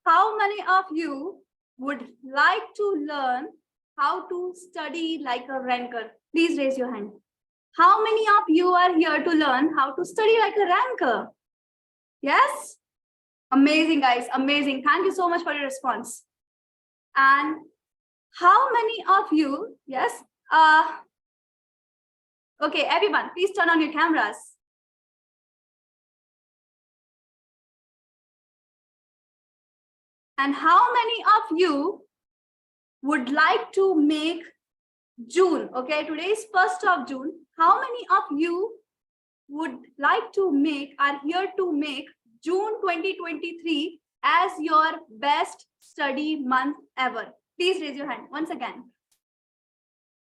How many of you would like to learn how to study like a ranker? Please raise your hand. How many of you are here to learn how to study like a ranker? Yes? Amazing, guys. Amazing. Thank you so much for your response. And how many of you, yes? Okay, everyone, please turn on your cameras. And how many of you would like to make June? Okay, today is 1st of June. How many of you would like to are here to make June 2023 as your best study month ever? Please raise your hand once again.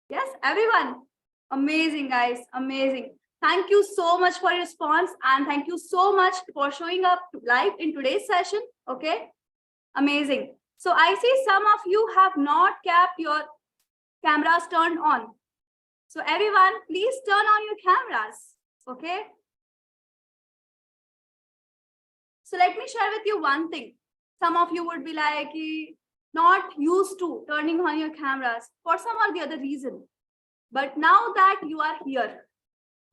Yes, everyone. Amazing, guys. Amazing. Thank you so much for your response, and thank you so much for showing up live in today's session. Okay, amazing. So I see some of you have not kept your cameras turned on. So everyone, please turn on your cameras. Okay. So let me share with you one thing. Some of you would be like not used to turning on your cameras for some or the other reason. But now that you are here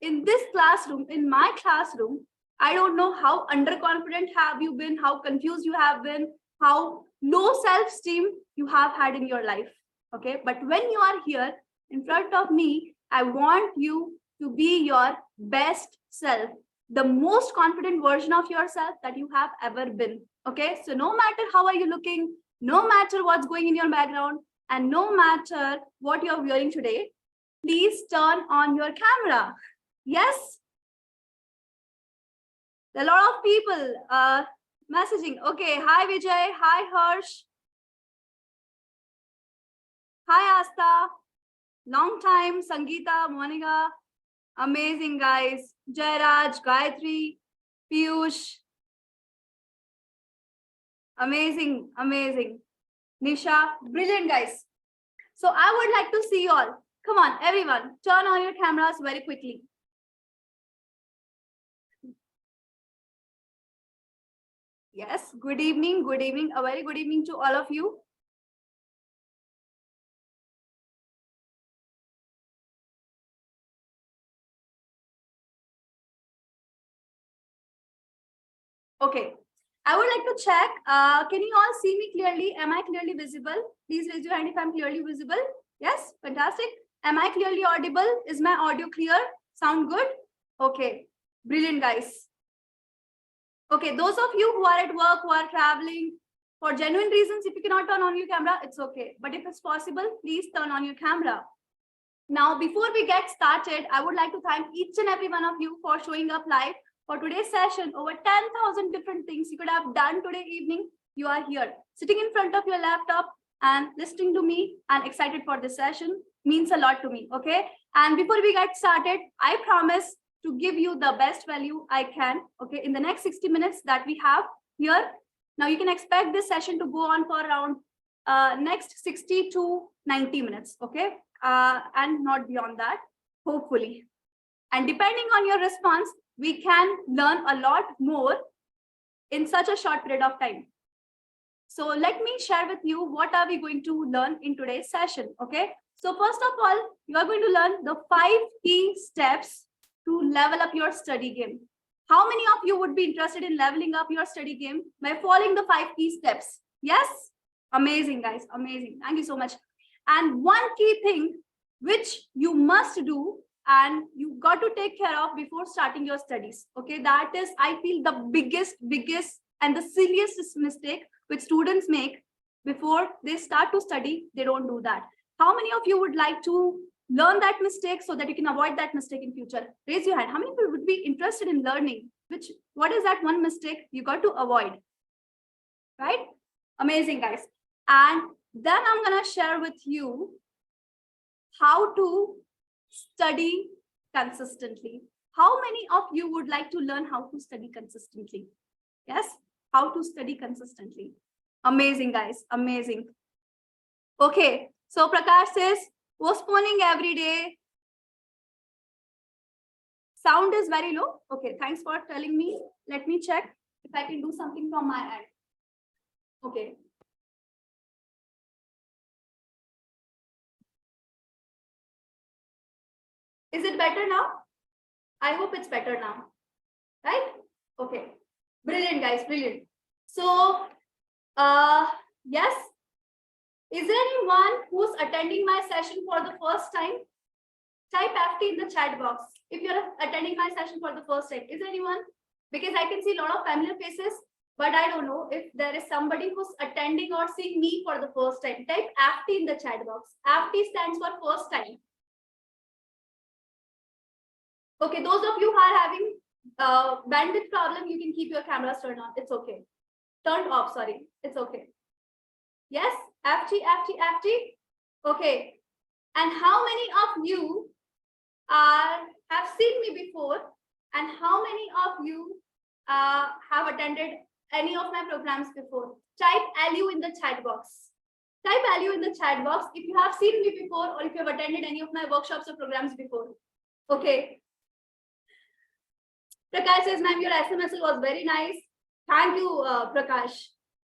in this classroom, in my classroom, I don't know how underconfident have you been, how confused you have been, how low self-esteem you have had in your life. Okay, but when you are here in front of me, I want you to be your best self, the most confident version of yourself that you have ever been. Okay, so no matter how are you looking, no matter what's going in your background, and no matter what you're wearing today, please turn on your camera. Yes? A lot of people messaging. Okay, hi Vijay, hi Harsh. Hi Asta. Long time, Sangeeta, Monica. Amazing, guys. Jairaj, Gayatri, Piyush. Amazing, amazing. Nisha, brilliant, guys. So I would like to see you all. Come on, everyone, turn on your cameras very quickly. Yes, good evening, good evening. A very good evening to all of you. Okay, I would like to check. Can you all see me clearly? Am I clearly visible? Please raise your hand if I'm clearly visible. Yes, fantastic. Am I clearly audible? Is my audio clear? Sound good? Okay, brilliant, guys. Okay, those of you who are at work, who are traveling, for genuine reasons, if you cannot turn on your camera, it's okay. But if it's possible, please turn on your camera. Now, before we get started, I would like to thank each and every one of you for showing up live for today's session. Over 10,000 different things you could have done today evening. You are here, sitting in front of your laptop and listening to me and excited for this session means a lot to me, okay? And before we get started, I promise to give you the best value I can, okay, in the next 60 minutes that we have here. Now, you can expect this session to go on for around next 60 to 90 minutes, okay? And not beyond that, hopefully. And depending on your response, we can learn a lot more in such a short period of time. So let me share with you what are we going to learn in today's session, okay? So first of all, you are going to learn the 5 key steps to level up your study game. How many of you would be interested in leveling up your study game by following the 5 key steps? Yes? Amazing, guys. Amazing. Thank you so much. And one key thing which you must do and you got to take care of before starting your studies. Okay, that is, I feel, the biggest and the silliest mistake which students make before they start to study. They don't do that. How many of you would like to learn that mistake so that you can avoid that mistake in future? Raise your hand. How many people would be interested in learning what is that one mistake you got to avoid? Right? Amazing, guys. And then I'm gonna share with you how to study consistently. How many of you would like to learn how to study consistently? Yes, how to study consistently. Amazing, guys. Amazing. Okay, so Prakash says postponing every day. Sound is very low. Okay, thanks for telling me. Let me check if I can do something from my end. Okay. Is it better now? I hope it's better now, right? Okay. Brilliant, guys, brilliant. So, yes. Is there anyone who's attending my session for the first time? Type FT in the chat box if you're attending my session for the first time. Is there anyone? Because I can see a lot of familiar faces, but I don't know if there is somebody who's attending or seeing me for the first time. Type FT in the chat box. FT stands for first time. Okay, those of you who are having bandwidth problem, you can keep your cameras turned on. It's okay. Turned off, sorry. It's okay. Yes, FT, FT, FT. Okay. And how many of you have seen me before? And how many of you have attended any of my programs before? Type LU in the chat box. Type LU in the chat box if you have seen me before or if you have attended any of my workshops or programs before. Okay. Prakash says, ma'am, your SMSL was very nice. Thank you, Prakash.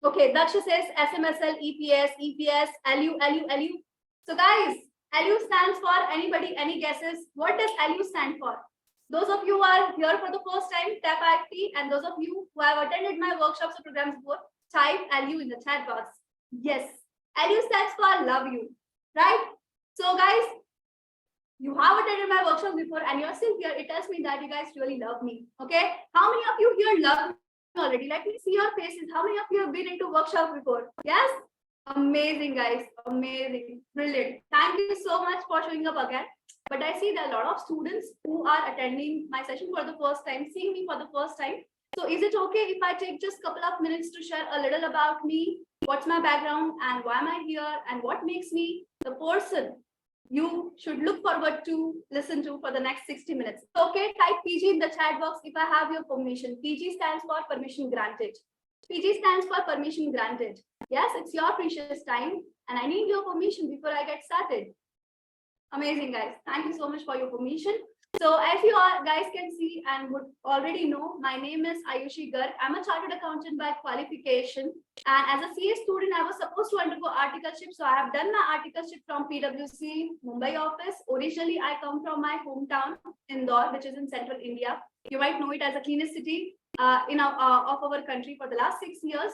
Okay, Daksha says SMSL, EPS, EPS, LU, LU, LU. So guys, LU stands for anybody, any guesses? What does LU stand for? Those of you who are here for the first time, tap FT, and those of you who have attended my workshops or programs before, type LU in the chat box. Yes, LU stands for love you, right? So guys, you have attended my workshops before and you're still here. It tells me that you guys really love me. Okay. How many of you here love me already? Let me see your faces. How many of you have been into workshops before? Yes. Amazing, guys. Amazing. Brilliant. Thank you so much for showing up again. But I see there are a lot of students who are attending my session for the first time, seeing me for the first time. So is it okay if I take just a couple of minutes to share a little about me, what's my background and why am I here and what makes me the person you should look forward to listen to for the next 60 minutes. Okay, type PG in the chat box if I have your permission. PG stands for permission granted. PG stands for permission granted. Yes, it's your precious time and I need your permission before I get started. Amazing, guys. Thank you so much for your permission. So as you all guys can see and would already know, my name is Ayushi Garg. I'm a chartered accountant by qualification. And as a CA student, I was supposed to undergo articleship. So I have done my articleship from PwC Mumbai office. Originally, I come from my hometown, Indore, which is in central India. You might know it as the cleanest city of our country for the last 6 years.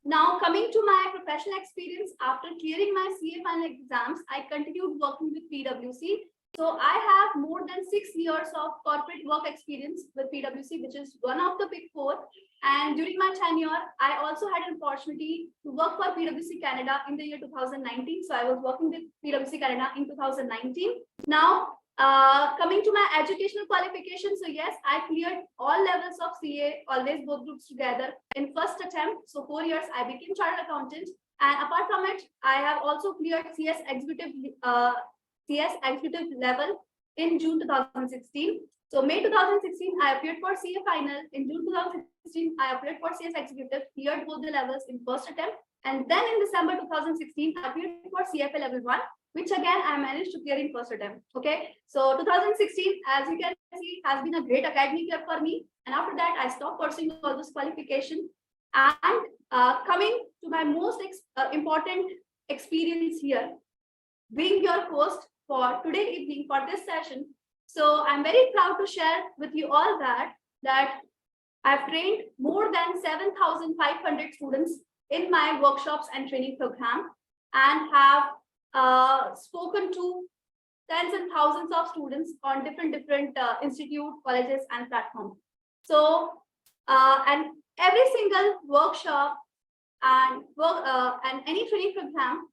Now, coming to my professional experience, after clearing my CA final exams, I continued working with PwC. So I have more than 6 years of corporate work experience with PwC, which is one of the big four. And during my tenure, I also had an opportunity to work for PwC Canada in the year 2019. So I was working with PwC Canada in 2019. Now, coming to my educational qualifications, so yes, I cleared all levels of CA, always both groups together in first attempt. So 4 years, I became chartered accountant. And apart from it, I have also cleared CS executive level in June 2016. So May 2016, I appeared for CA final. In June 2016, I appeared for CS executive, cleared both the levels in first attempt. And then in December 2016, I appeared for CFA level 1, which again, I managed to clear in first attempt. Okay. So 2016, as you can see, has been a great academic year for me. And after that, I stopped pursuing all this qualification. And coming to my most important experience here, being your host for today evening for this session. So I'm very proud to share with you all that I've trained more than 7,500 students in my workshops and training program and have spoken to tens and thousands of students on different institute, colleges, and platforms. So, and every single workshop and any training program,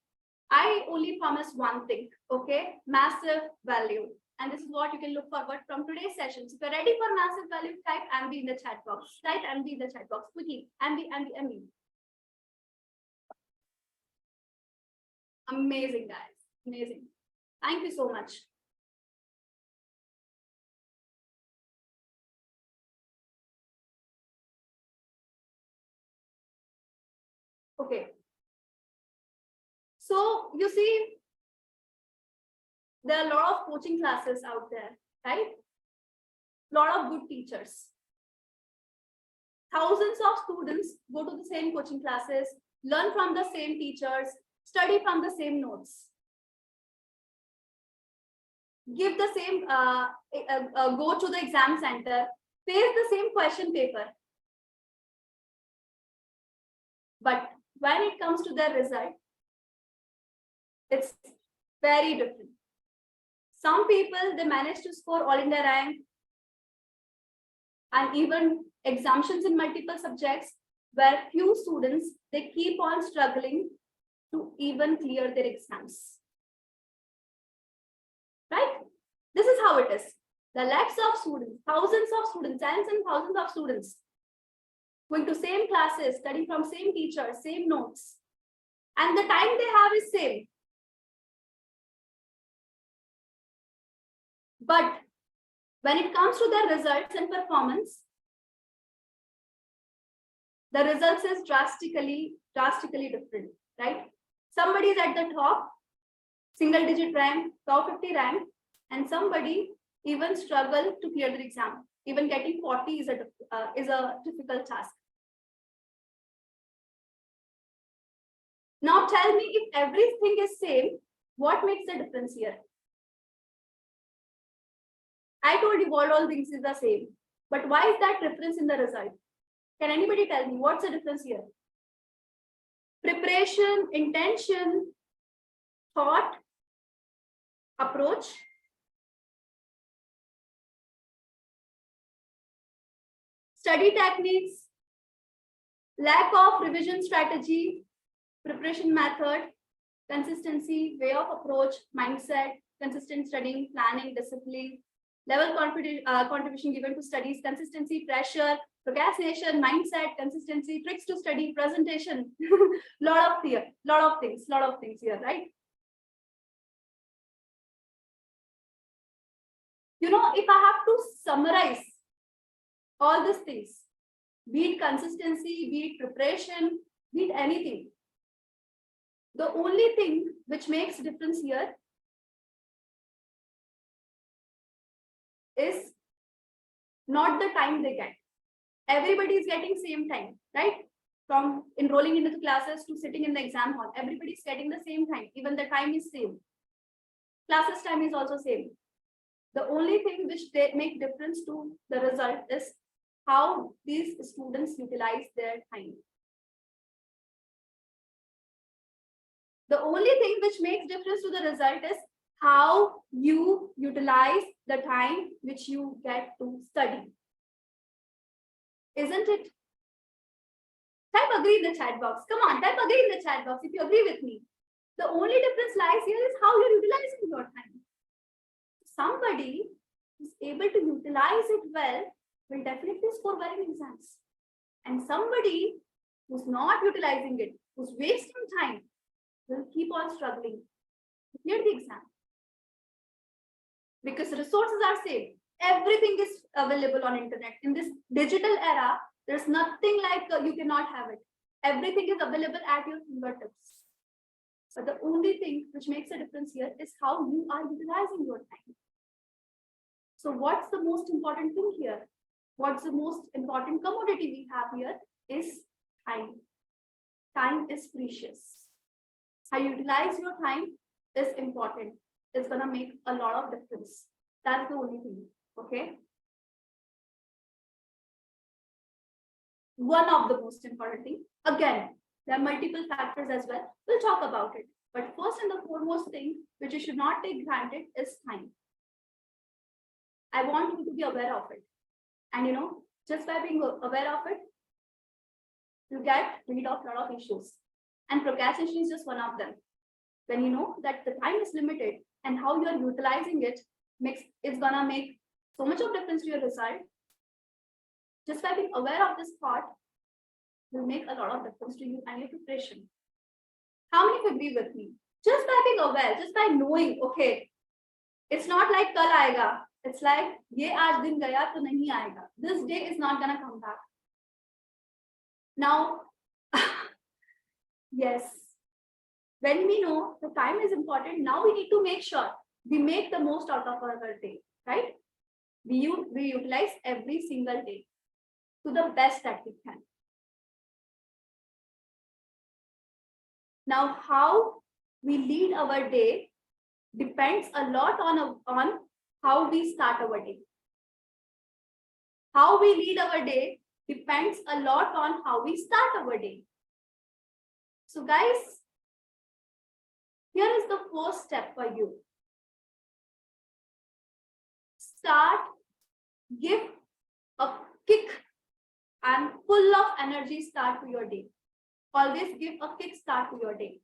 I only promise one thing, okay? Massive value. And this is what you can look forward from today's session. So if you're ready for massive value, type MV in the chat box. Type MV in the chat box quickly. MV. Amazing, guys. Amazing. Thank you so much. Okay. So you see, there are a lot of coaching classes out there, right? A lot of good teachers. Thousands of students go to the same coaching classes, learn from the same teachers, study from the same notes, give the same, go to the exam center, face the same question paper. But when it comes to the result, it's very different. Some people, they manage to score all India rank and even exemptions in multiple subjects, where few students, they keep on struggling to even clear their exams. Right? This is how it is. The lakhs of students, thousands of students, tens and thousands of students going to same classes, studying from same teachers, same notes, and the time they have is same. But when it comes to the results and performance, the results is drastically different, right? Somebody is at the top, single digit rank, top 50 rank, and somebody even struggle to clear the exam. Even getting 40 is a difficult task. Now tell me, if everything is same, what makes the difference here? I told you all things is the same, but why is that difference in the result? Can anybody tell me what's the difference here? Preparation, intention, thought, approach. Study techniques, lack of revision strategy, preparation method, consistency, way of approach, mindset, consistent studying, planning, discipline, level contribution given to studies, consistency, pressure, procrastination, mindset, consistency, tricks to study, presentation, lot of things here, right? You know, if I have to summarize all these things, be it consistency, be it preparation, be it anything, the only thing which makes difference here is not the time they get. Everybody is getting same time, right? From enrolling into the classes to sitting in the exam hall, everybody is getting the same time. Even the time is same. Classes time is also same. The only thing which they make difference to the result is how these students utilize their time. The only thing which makes difference to the result is how you utilize the time which you get to study. Isn't it? Type agree in the chat box. Come on, type agree in the chat box if you agree with me. The only difference lies here is how you're utilizing your time. Somebody who's able to utilize it well will definitely score well in exams. And somebody who's not utilizing it, who's wasting time, will keep on struggling to clear the exam. Because resources are same. Everything is available on internet. In this digital era, there's nothing like you cannot have it. Everything is available at your fingertips. But the only thing which makes a difference here is how you are utilizing your time. So what's the most important thing here? What's the most important commodity we have here is time. Time is precious. How you utilize your time is important. It's gonna make a lot of difference. That's the only thing, okay? One of the most important thing, again, there are multiple factors as well. We'll talk about it. But first and the foremost thing, which you should not take granted, is time. I want you to be aware of it. And you know, just by being aware of it, you get rid of a lot of issues. And procrastination is just one of them. When you know that the time is limited and how you are utilizing it it's gonna make so much of difference to your result. Just by being aware of this thought will make a lot of difference to you and your preparation. How many of you agree with me? Just by being aware, just by knowing, okay, it's not like kal aayega. It's like ye aaj din gaya to nahi aayega. This day is not gonna come back. Now, yes, when we know the time is important, now we need to make sure we make the most out of our day, right? We utilize every single day to the best that we can. Now, how we lead our day depends a lot on how we start our day. How we lead our day depends a lot on how we start our day. So guys, here is the first step for you. Give a kick and full of energy start to your day. Always give a kick start to your day.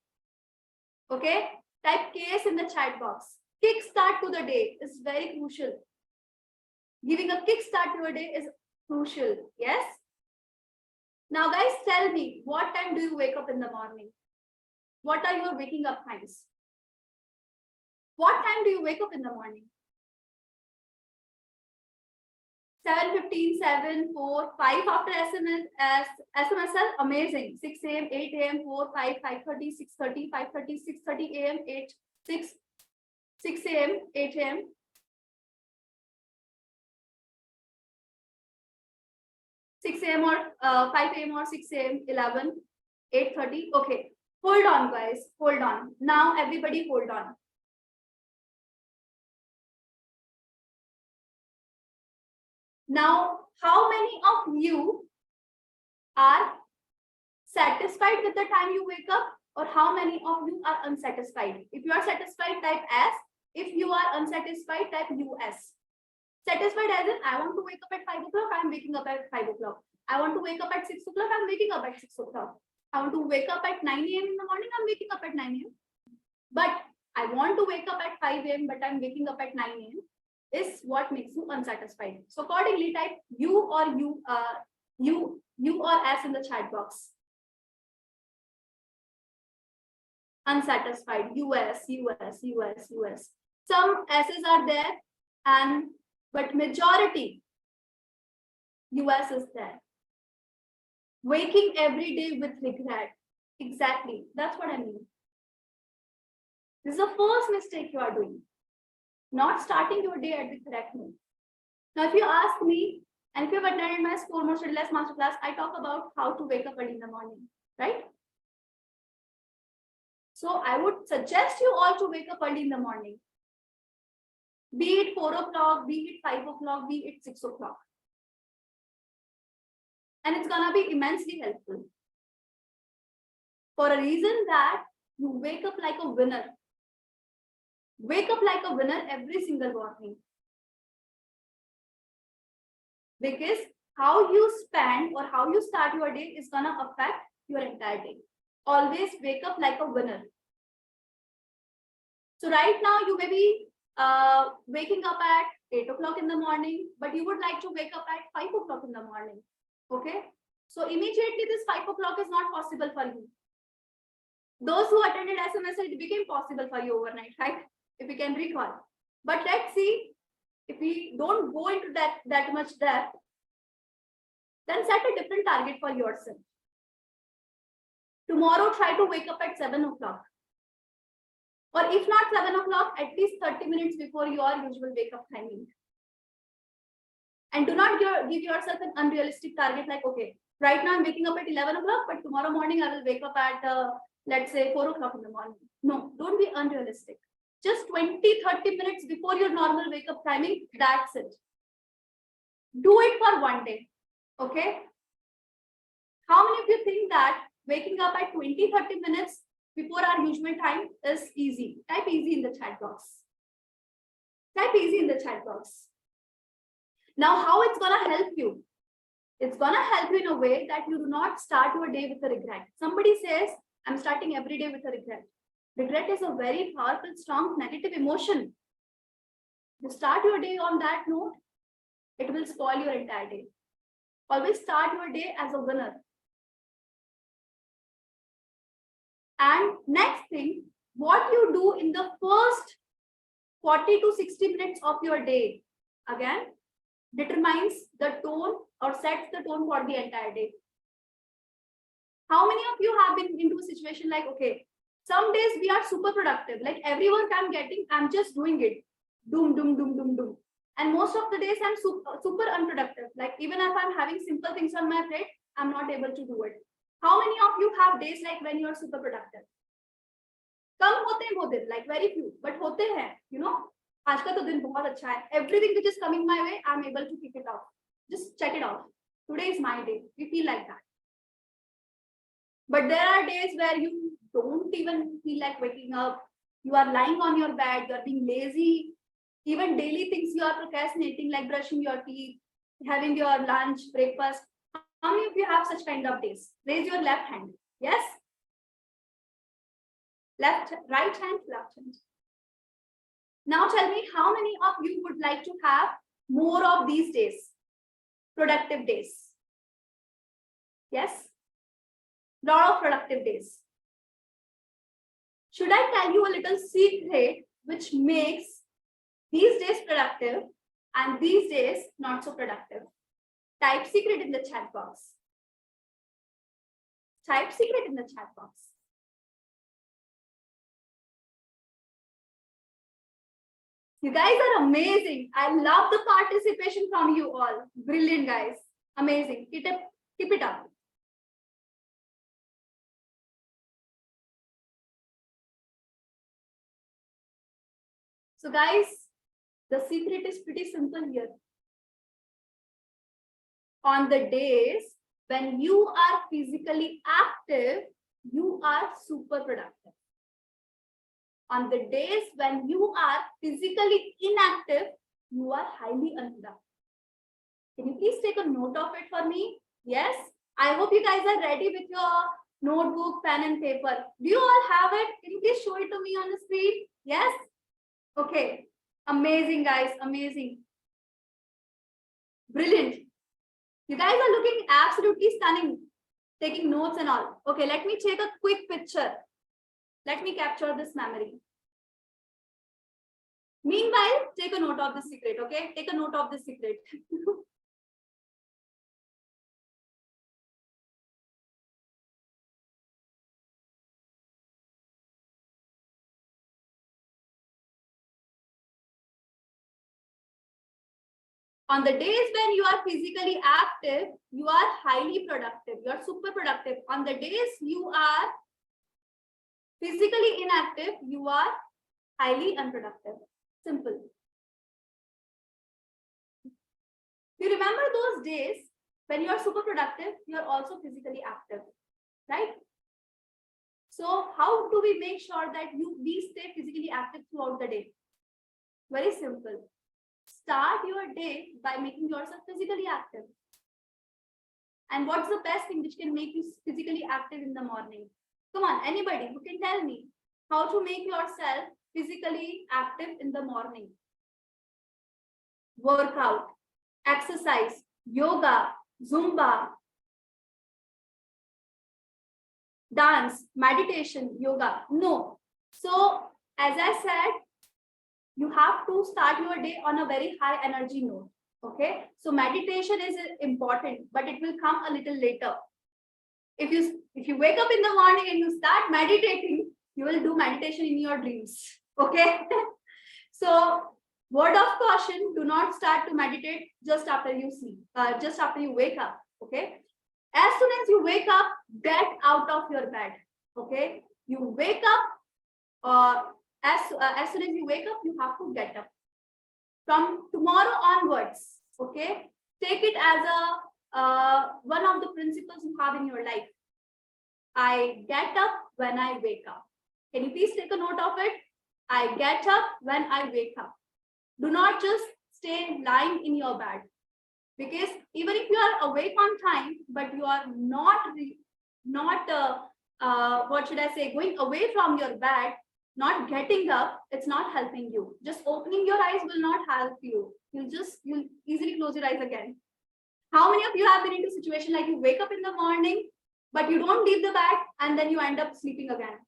Okay, type KS in the chat box. Kick start to the day is very crucial. Giving a kick start to your day is crucial. Yes. Now guys, tell me, what time do you wake up in the morning? What are your waking up times? What time do you wake up in the morning? 7:15, 7, 4, 5 after SMSL, amazing. 6 a.m., 8 a.m., 4, 5, 5:30, 6:30, 5:30, 6:30 a.m., 8, 6, 6 a.m., 8 a.m. or 5 a.m. or 6 a.m., 11, 8:30. Okay, hold on, guys. Hold on. Now, everybody hold on. Now, how many of you are satisfied with the time you wake up, or how many of you are unsatisfied? If you are satisfied, type S. If you are unsatisfied, type US. Satisfied as in, I want to wake up at 5 o'clock, I am waking up at 5 o'clock. I want to wake up at 6 o'clock, I am waking up at 6 o'clock. I want to wake up at 9 a.m. in the morning, I am waking up at 9 a.m. But I want to wake up at 5 a.m., but I am waking up at 9 a.m. is what makes you unsatisfied. So accordingly, type U or S in the chat box. Unsatisfied, US. Some S's are there, but majority US is there. Waking every day with regret. Exactly, that's what I mean. This is the first mistake you are doing. Not starting your day at the correct note. Now, if you ask me, and if you've attended my Score More Study Less Masterclass, I talk about how to wake up early in the morning, right? So I would suggest you all to wake up early in the morning. Be it 4 o'clock, be it 5 o'clock, be it 6 o'clock. And it's gonna be immensely helpful. For a reason that you wake up like a winner. Wake up like a winner every single morning. Because how you spend or how you start your day is gonna affect your entire day. Always wake up like a winner. So right now you may be waking up at 8 o'clock in the morning, but you would like to wake up at 5 o'clock in the morning. Okay. So immediately this 5 o'clock is not possible for you. Those who attended SMSL, it became possible for you overnight, right? If you can recall. But let's see, if we don't go into that much depth, then set a different target for yourself. Tomorrow, try to wake up at 7 o'clock. Or if not 7 o'clock, at least 30 minutes before your usual wake up timing. And do not give yourself an unrealistic target like, okay, right now I'm waking up at 11 o'clock, but tomorrow morning I will wake up at, let's say, 4 o'clock in the morning. No, don't be unrealistic. Just 20-30 minutes before your normal wake up timing, that's it. Do it for one day, okay? How many of you think that waking up at 20-30 minutes before our usual time is easy? Type easy in the chat box. Type easy in the chat box. Now, how it's gonna help you? It's gonna help you in a way that you do not start your day with a regret. Somebody says, I'm starting every day with a regret. Regret is a very powerful, strong, negative emotion. You start your day on that note, it will spoil your entire day. Always start your day as a winner. And next thing, what you do in the first 40 to 60 minutes of your day, again, determines the tone or sets the tone for the entire day. How many of you have been into a situation like, okay, some days we are super productive, like every work I'm getting, I'm just doing it. Doom. And most of the days I'm super unproductive. Like even if I'm having simple things on my plate, I'm not able to do it. How many of you have days like when you're super productive? कम होते हैं वो दिन, like very few, but होते हैं, you know. आज का तो दिन बहुत अच्छा है. Everything which is coming my way, I'm able to kick it off. Just check it out. Today is my day. We feel like that. But there are days where you don't even feel like waking up. You are lying on your bed. You are being lazy. Even daily things you are procrastinating, like brushing your teeth, having your lunch, breakfast. How many of you have such kind of days? Raise your left hand. Yes? Left, right hand, left hand. Now tell me, how many of you would like to have more of these days? Productive days. Yes? Lot of productive days. Should I tell you a little secret which makes these days productive and these days not so productive? Type secret in the chat box. Type secret in the chat box. You guys are amazing. I love the participation from you all. Brilliant, guys. Amazing. Keep it up. So guys, the secret is pretty simple here. On the days when you are physically active, you are super productive. On the days when you are physically inactive, you are highly unproductive. Can you please take a note of it for me? Yes. I hope you guys are ready with your notebook, pen and paper. Do you all have it? Can you please show it to me on the screen? Yes. Okay. Amazing, guys. Amazing. Brilliant. You guys are looking absolutely stunning. Taking notes and all. Okay, let me take a quick picture. Let me capture this memory. Meanwhile, take a note of the secret, okay? Take a note of the secret. On the days when you are physically active, you are highly productive. You are super productive. On the days you are physically inactive, you are highly unproductive. Simple. You remember those days when you are super productive, you are also physically active, right? So how do we make sure that we stay physically active throughout the day? Very simple. Start your day by making yourself physically active. And what's the best thing which can make you physically active in the morning? Come on, anybody who can tell me how to make yourself physically active in the morning? Workout, exercise, yoga, Zumba, dance, meditation, yoga. No. So as I said, you have to start your day on a very high energy note. Okay. So meditation is important, but it will come a little later. If you wake up in the morning and you start meditating, you will do meditation in your dreams. Okay. So word of caution, do not start to meditate just after you sleep, just after you wake up. Okay. As soon as you wake up, get out of your bed. Okay. You wake up, as soon as you wake up, you have to get up. From tomorrow onwards, okay, take it as a one of the principles you have in your life. I get up when I wake up. Can you please take a note of it? I get up when I wake up. Do not just stay lying in your bed, because even if you are awake on time, but you are not what should I say, going away from your bed, not getting up, it's not helping you. Just opening your eyes will not help you. You'll easily close your eyes again. How many of you have been into a situation like you wake up in the morning, but you don't leave the bed and then you end up sleeping again?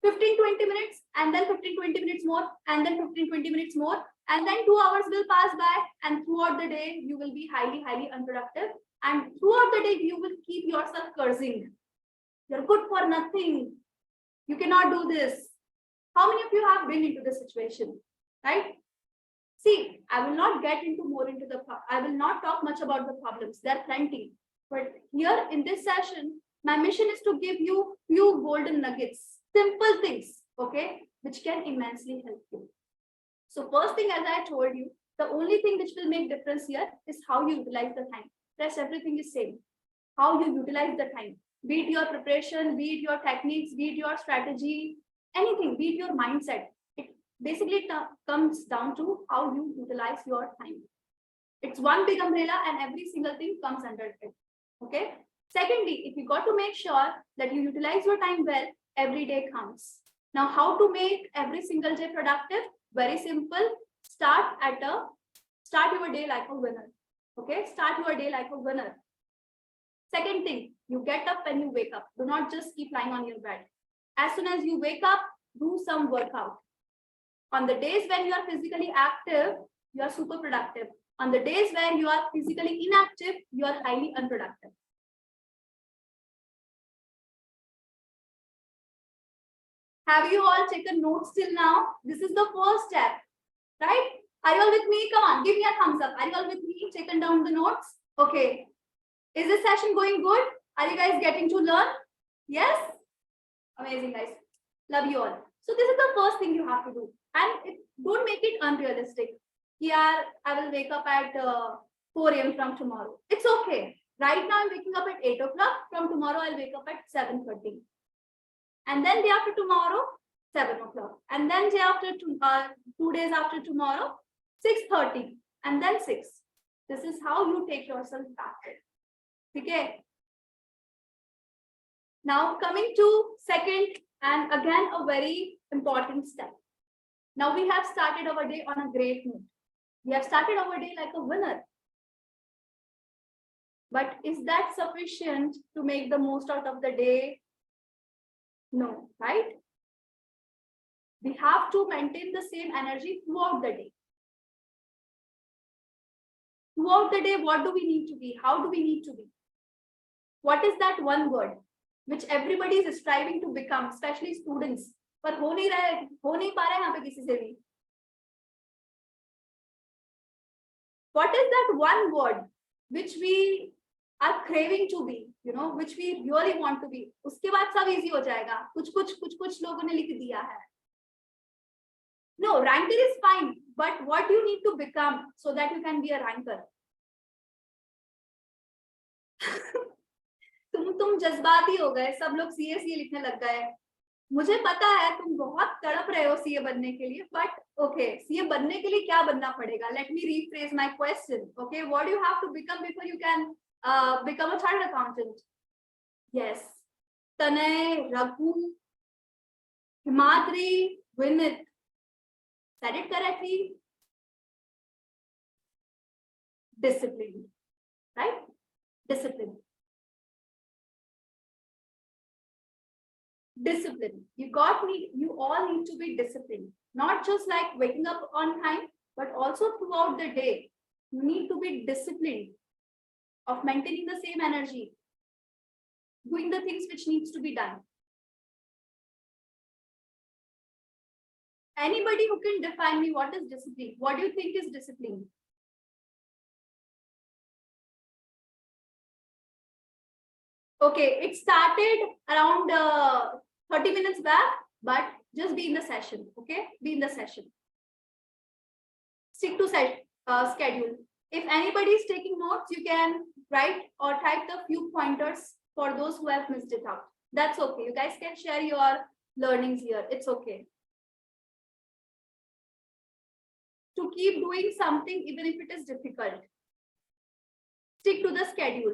15-20 minutes, and then 15-20 minutes more, and then 15-20 minutes more, and then 2 hours will pass by, and throughout the day you will be highly unproductive, and throughout the day you will keep yourself cursing. You're good for nothing. You cannot do this. How many of you have been into this situation, right? See, I will not get into I will not talk much about the problems. There are plenty. But here in this session, my mission is to give you few golden nuggets, simple things, okay, which can immensely help you. So first thing, as I told you, the only thing which will make difference here is how you utilize the time. Rest everything is same. How you utilize the time. Be it your preparation, be it your techniques, be it your strategy, anything, be it your mindset. It basically comes down to how you utilize your time. It's one big umbrella and every single thing comes under it. Okay. Secondly, if you got to make sure that you utilize your time well, every day counts. Now, how to make every single day productive? Very simple. Start your day like a winner. Okay. Start your day like a winner. Second thing, you get up when you wake up. Do not just keep lying on your bed. As soon as you wake up, do some workout. On the days when you are physically active, you are super productive. On the days where you are physically inactive, you are highly unproductive. Have you all taken notes till now? This is the first step, right? Are you all with me? Come on, give me a thumbs up. Are you all with me? Taken down the notes? Okay. Is this session going good? Are you guys getting to learn? Yes? Amazing, guys. Love you all. So this is the first thing you have to do. And don't make it unrealistic. Yeah, I will wake up at 4 a.m. from tomorrow. It's okay. Right now, I'm waking up at 8 o'clock. From tomorrow, I'll wake up at 7:30. And then day after tomorrow, 7 o'clock. And then day after 2 days after tomorrow, 6:30. And then 6. This is how you take yourself back. Okay. Now coming to second and again a very important step. Now we have started our day on a great note. We have started our day like a winner. But is that sufficient to make the most out of the day? No, right? We have to maintain the same energy throughout the day. Throughout the day, what do we need to be? How do we need to be? What is that one word which everybody is striving to become, especially students? पर हो नहीं पा रहा है यहाँ पे किसी से भी. What is that one word which we are craving to be, which we really want to be? उसके बाद सब easy हो जाएगा. कुछ लोगों ने लिख दिया है. No, ranker is fine, but what you need to become so that you can be a ranker? तुम जज्बाती हो गए, सब लोग सीए लिखने लग गए. मुझे पता है तुम बहुत तड़प रहे हो सीए बनने के लिए, बट ओके, सीए बनने के लिए क्या बनना पड़ेगा? Let me rephrase my question. Okay, what do you have to become before you can become a chartered accountant? Yes, Tanay, Raghu, Himadri, Vinit. Said it correctly? Discipline, right? Discipline. Discipline. You all need to be disciplined. Not just like waking up on time, but also throughout the day. You need to be disciplined of maintaining the same energy, doing the things which needs to be done. Anybody who can define me what is discipline? What do you think is discipline? Okay, it started around 30 minutes back, but just be in the session, okay? Be in the session. Stick to schedule. If anybody is taking notes, you can write or type the few pointers for those who have missed it out. That's okay. You guys can share your learnings here. It's okay. To keep doing something even if it is difficult. Stick to the schedule.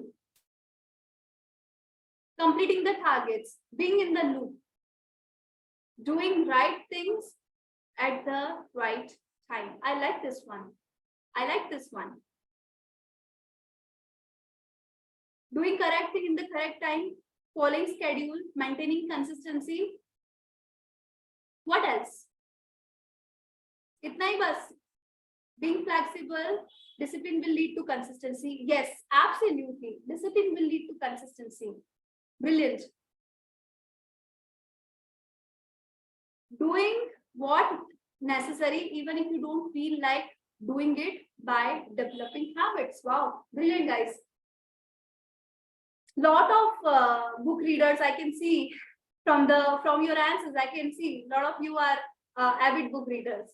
Completing the targets, being in the loop, doing right things at the right time. I like this one. I like this one. Doing correct thing in the correct time, following schedule, maintaining consistency. What else? Itna hi bas. Being flexible, discipline will lead to consistency. Yes, absolutely. Discipline will lead to consistency. Brilliant. Doing what necessary, even if you don't feel like doing it, by developing habits. Wow, brilliant, guys. Lot of book readers I can see. From your answers, I can see a lot of you are avid book readers.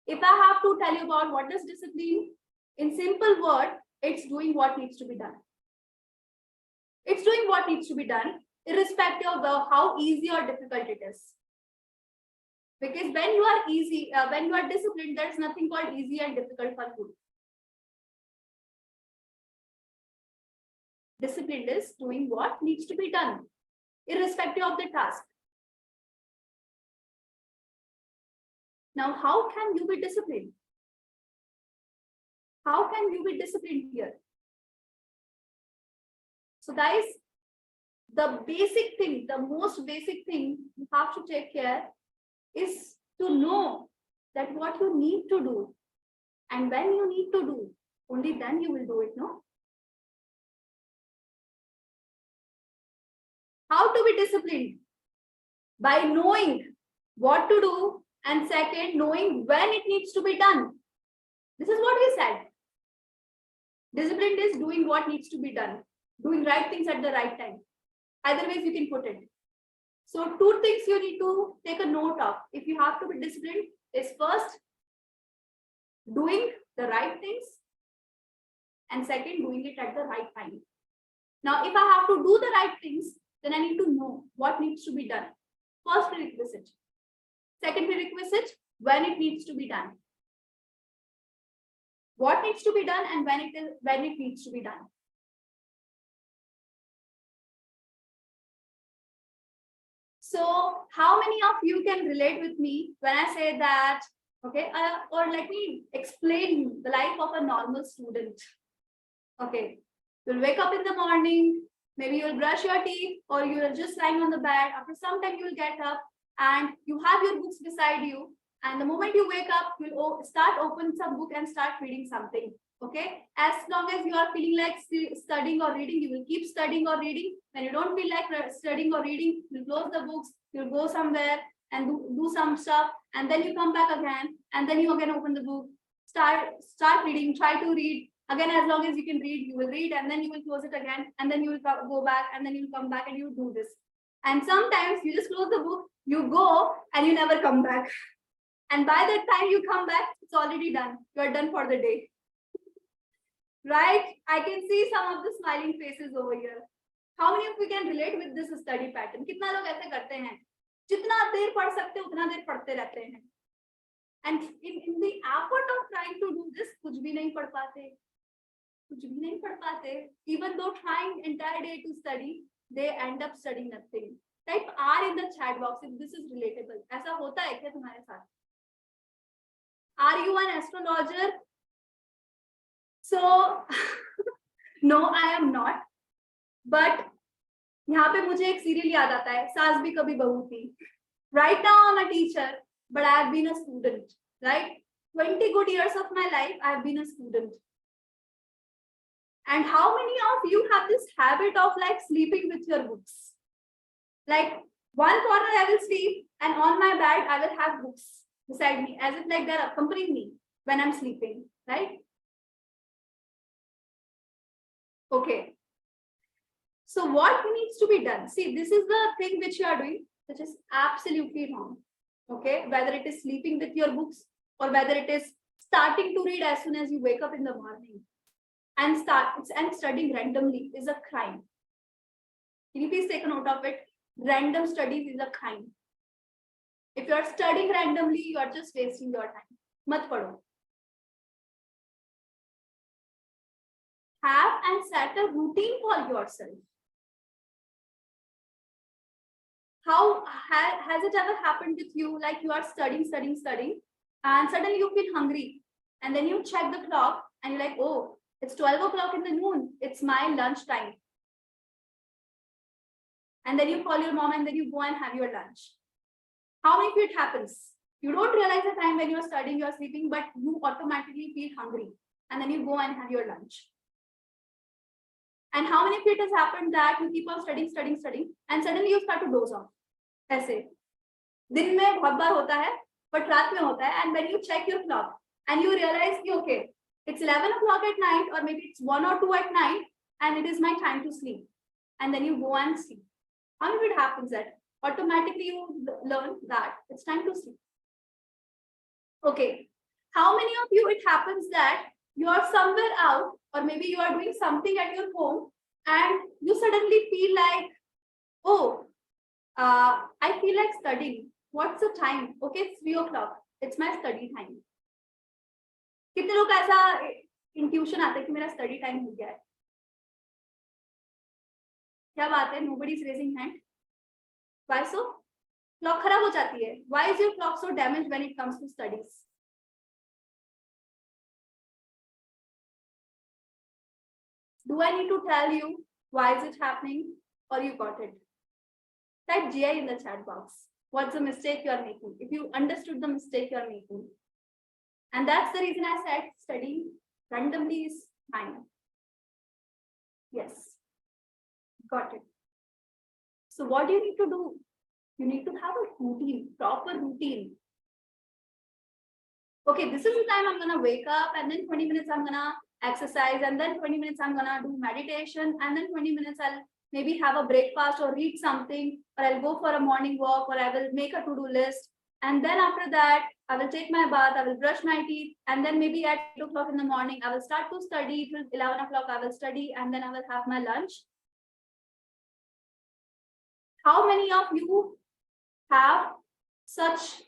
If I have to tell you about what is discipline, in simple word, it's doing what needs to be done. It's doing what needs to be done, irrespective of how easy or difficult it is. Because when you are when you are disciplined, there's nothing called easy and difficult for you. Disciplined is doing what needs to be done, irrespective of the task. Now, how can you be disciplined? How can you be disciplined here? So guys, the basic thing, the most basic thing you have to take care is to know that what you need to do and when you need to do, only then you will do it, no? How to be disciplined? By knowing what to do, and second, knowing when it needs to be done. This is what we said. Disciplined is doing what needs to be done, doing right things at the right time. Either ways you can put it. So 2 things you need to take a note of if you have to be disciplined is first, doing the right things, and second, doing it at the right time. Now, if I have to do the right things, then I need to know what needs to be done. First prerequisite. Second prerequisite, when it needs to be done. What needs to be done and when it needs to be done. So how many of you can relate with me when I say that, okay, or let me explain the life of a normal student. Okay, you'll wake up in the morning, maybe you'll brush your teeth, or you're just lying on the bed. After some time, you'll get up and you have your books beside you. And the moment you wake up, you'll start open some book and start reading something. Okay, as long as you are feeling like studying or reading, you will keep studying or reading. When you don't feel like studying or reading, you'll close the books, you'll go somewhere and do some stuff, and then you come back again, and then you again open the book, start reading, try to read. Again, as long as you can read, you will read, and then you will close it again, and then you will go back, and then you'll come back, and you do this. And sometimes you just close the book, you go, and you never come back. And by the time you come back, it's already done. You're done for the day. Right? I can see some of the smiling faces over here. How many of you can relate with this study pattern? कितना लोग ऐसे करते हैं? जितना देर पढ़ सकते हैं, उतना देर पढ़ते रहते हैं. And in the effort of trying to do this, कुछ भी नहीं पढ़ पाते. कुछ भी नहीं पढ़ पाते. Even though trying entire day to study, they end up studying nothing. Type R in the chat box if this is relatable. ऐसा होता है क्या तुम्हारे साथ? Are you an astrologer? So, no, I am not. But यहाँ पे मुझे एक सीरियल याद आता है, सास भी कभी बहू थी. Right now I'm a teacher, but I have been a student. Right? 20 good years of my life, I have been a student. And how many of you have this habit of like sleeping with your books? Like one corner I will sleep, and on my bed I will have books beside me, as if like they're accompanying me when I'm sleeping, right? Okay. So what needs to be done? See, this is the thing which you are doing, which is absolutely wrong. Okay, whether it is sleeping with your books or whether it is starting to read as soon as you wake up in the morning and studying randomly is a crime. Can you please take a note of it? Random studies is a crime. If you are studying randomly, you are just wasting your time. Mat padho. Have and set a routine for yourself. How has it ever happened with you? Like you are studying, and suddenly you feel hungry, and then you check the clock, and you're like, oh, it's 12 o'clock in the noon. It's my lunch time. And then you call your mom, and then you go and have your lunch. How many of you it happens? You don't realize the time when you're studying, you're sleeping, but you automatically feel hungry, and then you go and have your lunch. And how many of it has happened that you keep on studying, and suddenly you start to doze off? ऐसे दिन में बहुत बार होता है, but रात में होता है. And when you check your clock and you realize, okay, it's 11 o'clock at night, or maybe it's 1 or 2 at night, and it is my time to sleep. And then you go and sleep. How many of it happens that automatically you learn that it's time to sleep? Okay. How many of you it happens that you are somewhere out, or maybe you are doing something at your home and you suddenly feel like, oh, I feel like studying. What's the time? Okay, it's 3 o'clock. It's my study time. कितने लोग ऐसा intuition आता है कि मेरा study time हो गया है? क्या बात है? Nobody is raising hand. Why so? Clock खराब हो जाती है. Why is your clock so damaged when it comes to studies? Do I need to tell you why is it happening, or you got it? Type GI in the chat box. What's the mistake you are making? If you understood the mistake you are making. And that's the reason I said studying randomly is fine. Yes. Got it. So what do you need to do? You need to have a routine, proper routine. Okay, this is the time I'm gonna wake up, and then 20 minutes I'm gonna exercise, and then 20 minutes I'm gonna do meditation, and then 20 minutes I'll maybe have a breakfast or read something, or I'll go for a morning walk, or I will make a to-do list. And then after that, I will take my bath, I will brush my teeth, and then maybe at 8 o'clock in the morning, I will start to study till 11 o'clock, I will study, and then I will have my lunch. How many of you have such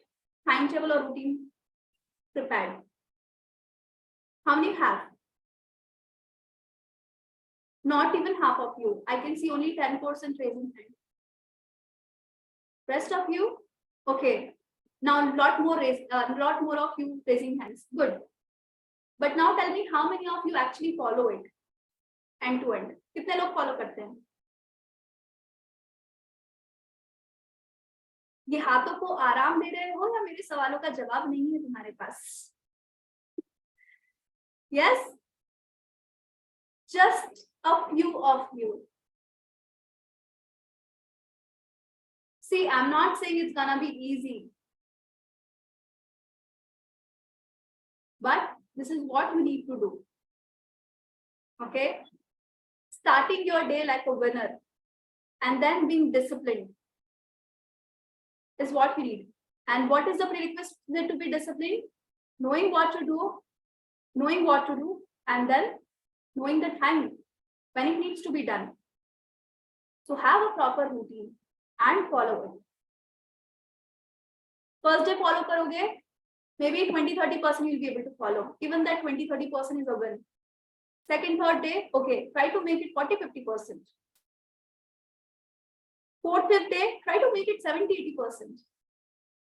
timetable or routine prepared? How many have? Not even half of you. I can see only 10% raising hand. Rest of you? Okay. Now a lot more of you raising hands. Good. But now tell me how many of you actually follow it end to end? कितने लोग follow करते हैं? ये हाथों को आराम दे रहे हो या मेरे सवालों का जवाब नहीं है तुम्हारे पास? Yes? Just a few of you. See, I'm not saying it's gonna be easy. But this is what you need to do. Okay? Starting your day like a winner and then being disciplined is what you need. And what is the prerequisite to be disciplined? Knowing what to do, and then knowing the time when it needs to be done. So have a proper routine and follow it. First day follow karoge, maybe 20-30% you'll be able to follow. Even that 20-30% is a win. Second, third day, okay, try to make it 40-50%. Fourth, fifth day, try to make it 70-80%.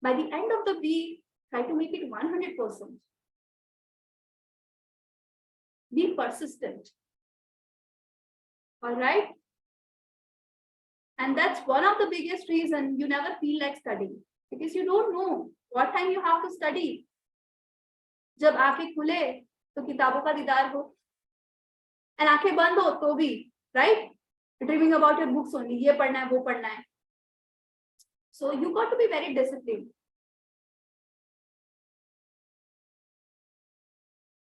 By the end of the week, try to make it 100%. Be persistent. All right? And that's one of the biggest reasons you never feel like studying, because you don't know what time you have to study. जब आंखें खुले तो किताबों का दीदार हो, and आंखें बंद हो तो भी, right? Dreaming about your books only. ये पढ़ना है, वो पढ़ना है. So you got to be very disciplined.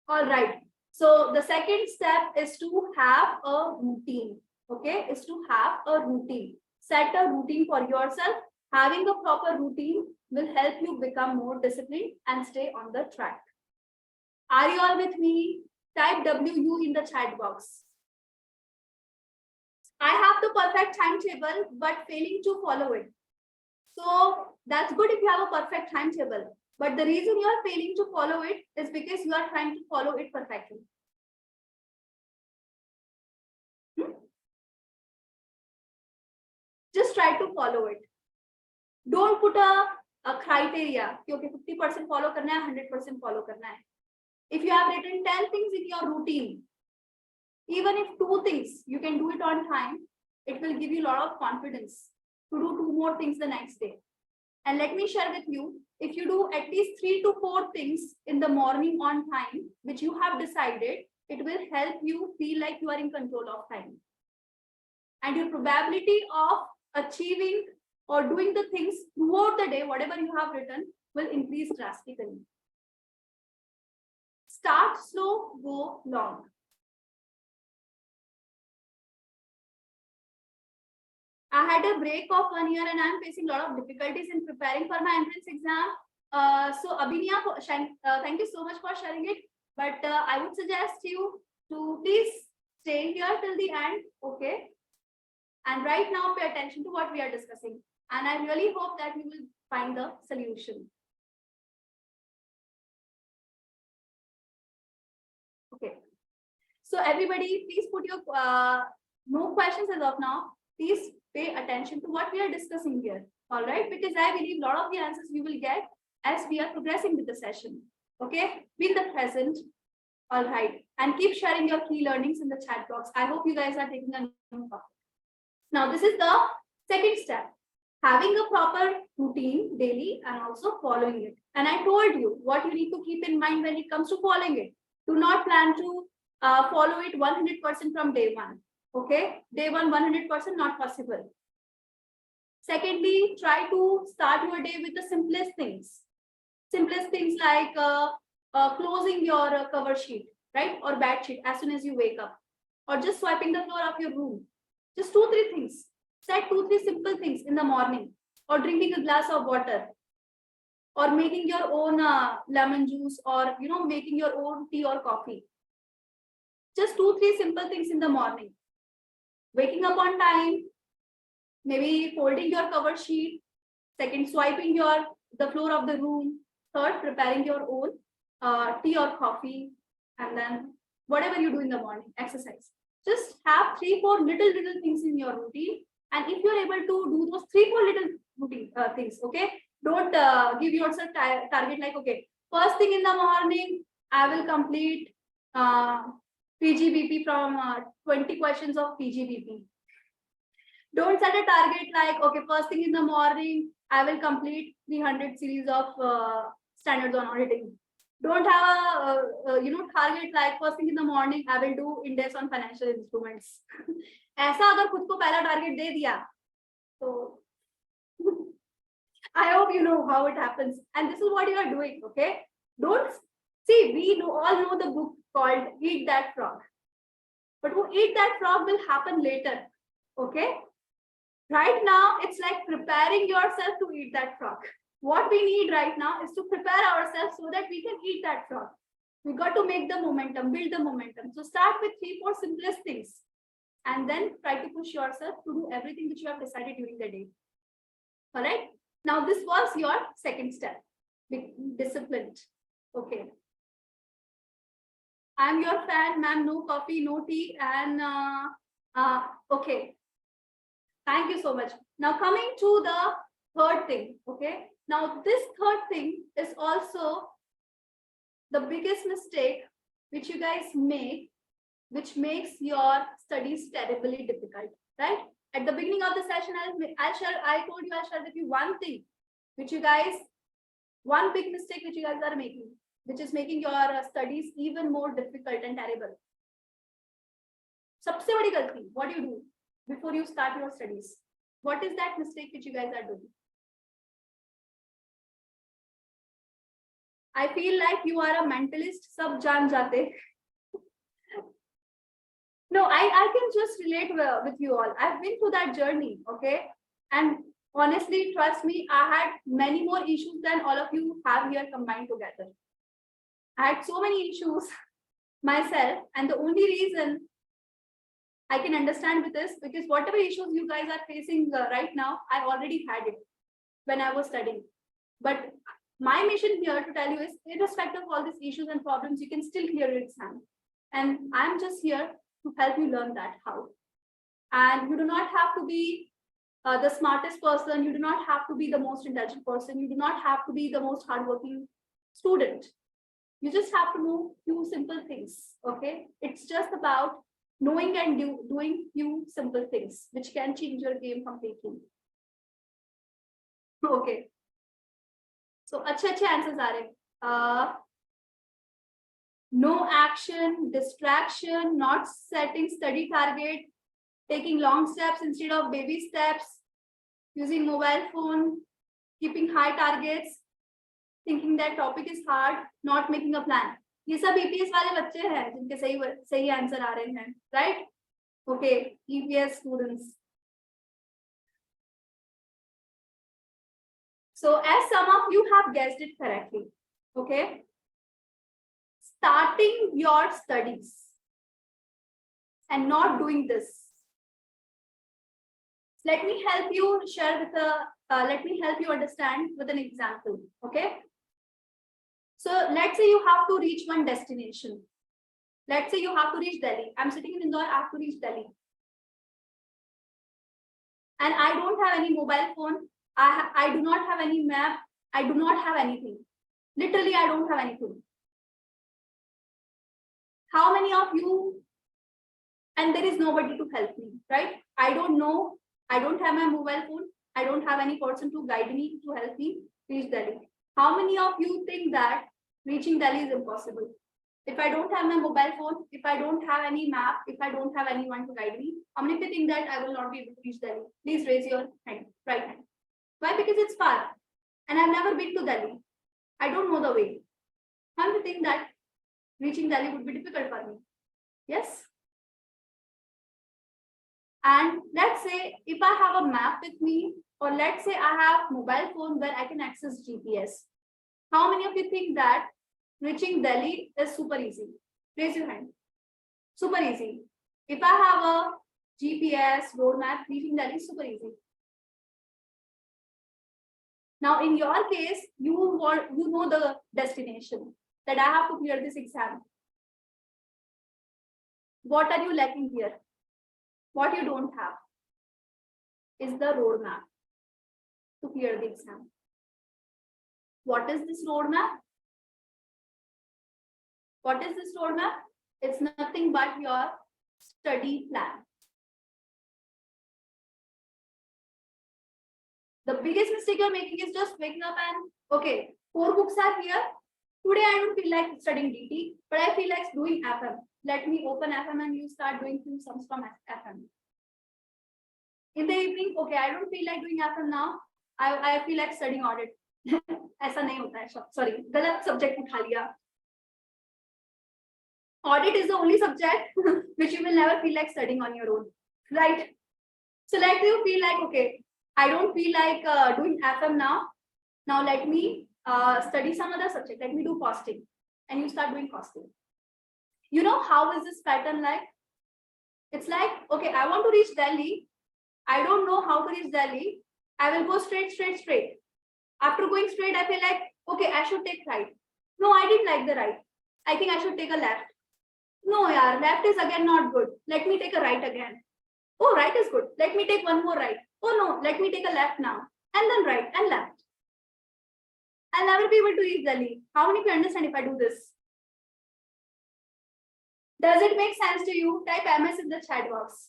All right. So the second step is to have a routine. Okay, is to have a routine. Set a routine for yourself. Having a proper routine will help you become more disciplined and stay on the track. Are you all with me? Type WU in the chat box. I have the perfect timetable, but failing to follow it. So that's good if you have a perfect timetable. But the reason you are failing to follow it is because you are trying to follow it perfectly. Just try to follow it. Don't put a criteria. Okay, 50% follow karna hai, 100% follow karna hai. If you have written 10 things in your routine, even if 2 things you can do it on time, it will give you a lot of confidence to do 2 more things the next day. And let me share with you, if you do at least 3 to 4 things in the morning on time, which you have decided, it will help you feel like you are in control of time. And your probability of achieving or doing the things throughout the day, whatever you have written, will increase drastically. Start slow, go long. I had a break of 1 year and I'm facing a lot of difficulties in preparing for my entrance exam. So Abhinya, thank you so much for sharing it. But I would suggest you to please stay here till the end, okay? And right now pay attention to what we are discussing. And I really hope that you will find the solution. Okay. So everybody, please put your no questions as of now. Please pay attention to what we are discussing here. All right, because I believe a lot of the answers you will get as we are progressing with the session. Okay, be in the present. All right, and keep sharing your key learnings in the chat box. I hope you guys are taking a note. Now, this is the second step. Having a proper routine daily and also following it. And I told you what you need to keep in mind when it comes to following it. Do not plan to follow it 100% from day one. Okay, day one 100% not possible. Secondly, try to start your day with the simplest things. Simplest things like closing your cover sheet, right? Or bed sheet as soon as you wake up. Or just swiping the floor of your room. Just 2-3 things. Set 2-3 simple things in the morning. Or drinking a glass of water. Or making your own lemon juice, or making your own tea or coffee. Just 2-3 simple things in the morning. Waking up on time, maybe folding your cover sheet, second, swiping the floor of the room, third, preparing your own tea or coffee, and then whatever you do in the morning, exercise. Just have 3-4 little things in your routine, and if you're able to do those 3-4 little routine things, okay, don't give yourself target like, okay, first thing in the morning I will complete PGBP from 20 questions of PGBP. Don't set a target like, okay, first thing in the morning I will complete 300 series of standards on auditing. Don't have a target like first thing in the morning I will do index on financial instruments. ऐसा अगर खुद को पहला target दे दिया तो I hope you know how it happens, and this is what you are doing. Okay, don't see, we all know the book called Eat That Frog, but who Eat That Frog will happen later. Okay, right now it's like preparing yourself to eat that frog. What we need right now is to prepare ourselves so that we can eat that frog. We got to make the momentum, build the momentum. So start with 3-4 simplest things, and then try to push yourself to do everything which you have decided during the day. All right. Now this was your second step. Be disciplined. Okay. I'm your fan, ma'am. No coffee, no tea, and okay. Thank you so much. Now coming to the third thing. Okay. Now this third thing is also the biggest mistake which you guys make, which makes your studies terribly difficult, right? At the beginning of the session, I told you I'll share with you one thing, one big mistake which you guys are making, which is making your studies even more difficult and terrible. सबसे बड़ी गलती, what do you do before you start your studies? What is that mistake which you guys are doing? I feel like you are a mentalist, सब जान जाते. No, I can just relate with you all. I've been through that journey, okay? And honestly, trust me, I had many more issues than all of you have here combined together. I had so many issues myself, and the only reason I can understand with this, because whatever issues you guys are facing right now, I already had it when I was studying. But my mission here to tell you is, irrespective of all these issues and problems, you can still clear your exam. And I'm just here to help you learn that how. And you do not have to be the smartest person. You do not have to be the most intelligent person. You do not have to be the most hardworking student. You just have to know few simple things, okay? It's just about knowing and doing few simple things, which can change your game completely. Okay. So, अच्छे answers are no action, distraction, not setting study target, taking long steps instead of baby steps, using mobile phone, keeping high targets, thinking that topic is hard, not making a plan. ये सब EPS वाले बच्चे हैं जिनके सही answer आ रहे हैं, right? Okay, EPS students. So as some of you have guessed it correctly, okay, starting your studies and not doing this. Let me help you share with let me help you understand with an example, okay? So let's say you have to reach one destination. Let's say you have to reach Delhi. I'm sitting in Indore, I have to reach Delhi. And I don't have any mobile phone. I do not have any map. I do not have anything. Literally, I don't have anything. How many of you, and there is nobody to help me, right? I don't know. I don't have my mobile phone. I don't have any person to guide me, to help me reach Delhi. How many of you think that reaching Delhi is impossible? If I don't have my mobile phone, if I don't have any map, if I don't have anyone to guide me, how many of you think that I will not be able to reach Delhi? Please raise your hand, right hand. Why? Because it's far. And I've never been to Delhi. I don't know the way. How do you think that reaching Delhi would be difficult for me? Yes? And let's say if I have a map with me, or let's say I have mobile phone where I can access GPS. How many of you think that reaching Delhi is super easy? Raise your hand. Super easy. If I have a GPS roadmap, reaching Delhi is super easy. Now, in your case, you know the destination, that I have to clear this exam. What are you lacking here? What you don't have is the roadmap to clear the exam. What is this roadmap? What is this roadmap? It's nothing but your study plan. The biggest mistake you're making is just waking up and, okay, 4 books are here. Today I don't feel like studying DT, but I feel like doing FM. Let me open FM and you start doing few sums from FM. In the evening, okay, I don't feel like doing FM now. I feel like studying audit. ऐसा नहीं होता है, sorry, गलत subject उठा लिया. Audit is the only subject which you will never feel like studying on your own, right? So let you feel like, okay, I don't feel like doing FM now. Now let me study some other subject. Let me do costing. And you start doing costing. You know how is this pattern like? It's like, okay, I want to reach Delhi. I don't know how to reach Delhi. I will go straight. After going straight, I feel like, okay, I should take right. No, I didn't like the right. I think I should take a left. No, yeah, left is again not good. Let me take a right again. Oh, right is good. Let me take one more right. Oh no, let me take a left now. And then right and left. I'll never be able to reach Delhi. How many of you understand if I do this? Does it make sense to you? Type MS in the chat box.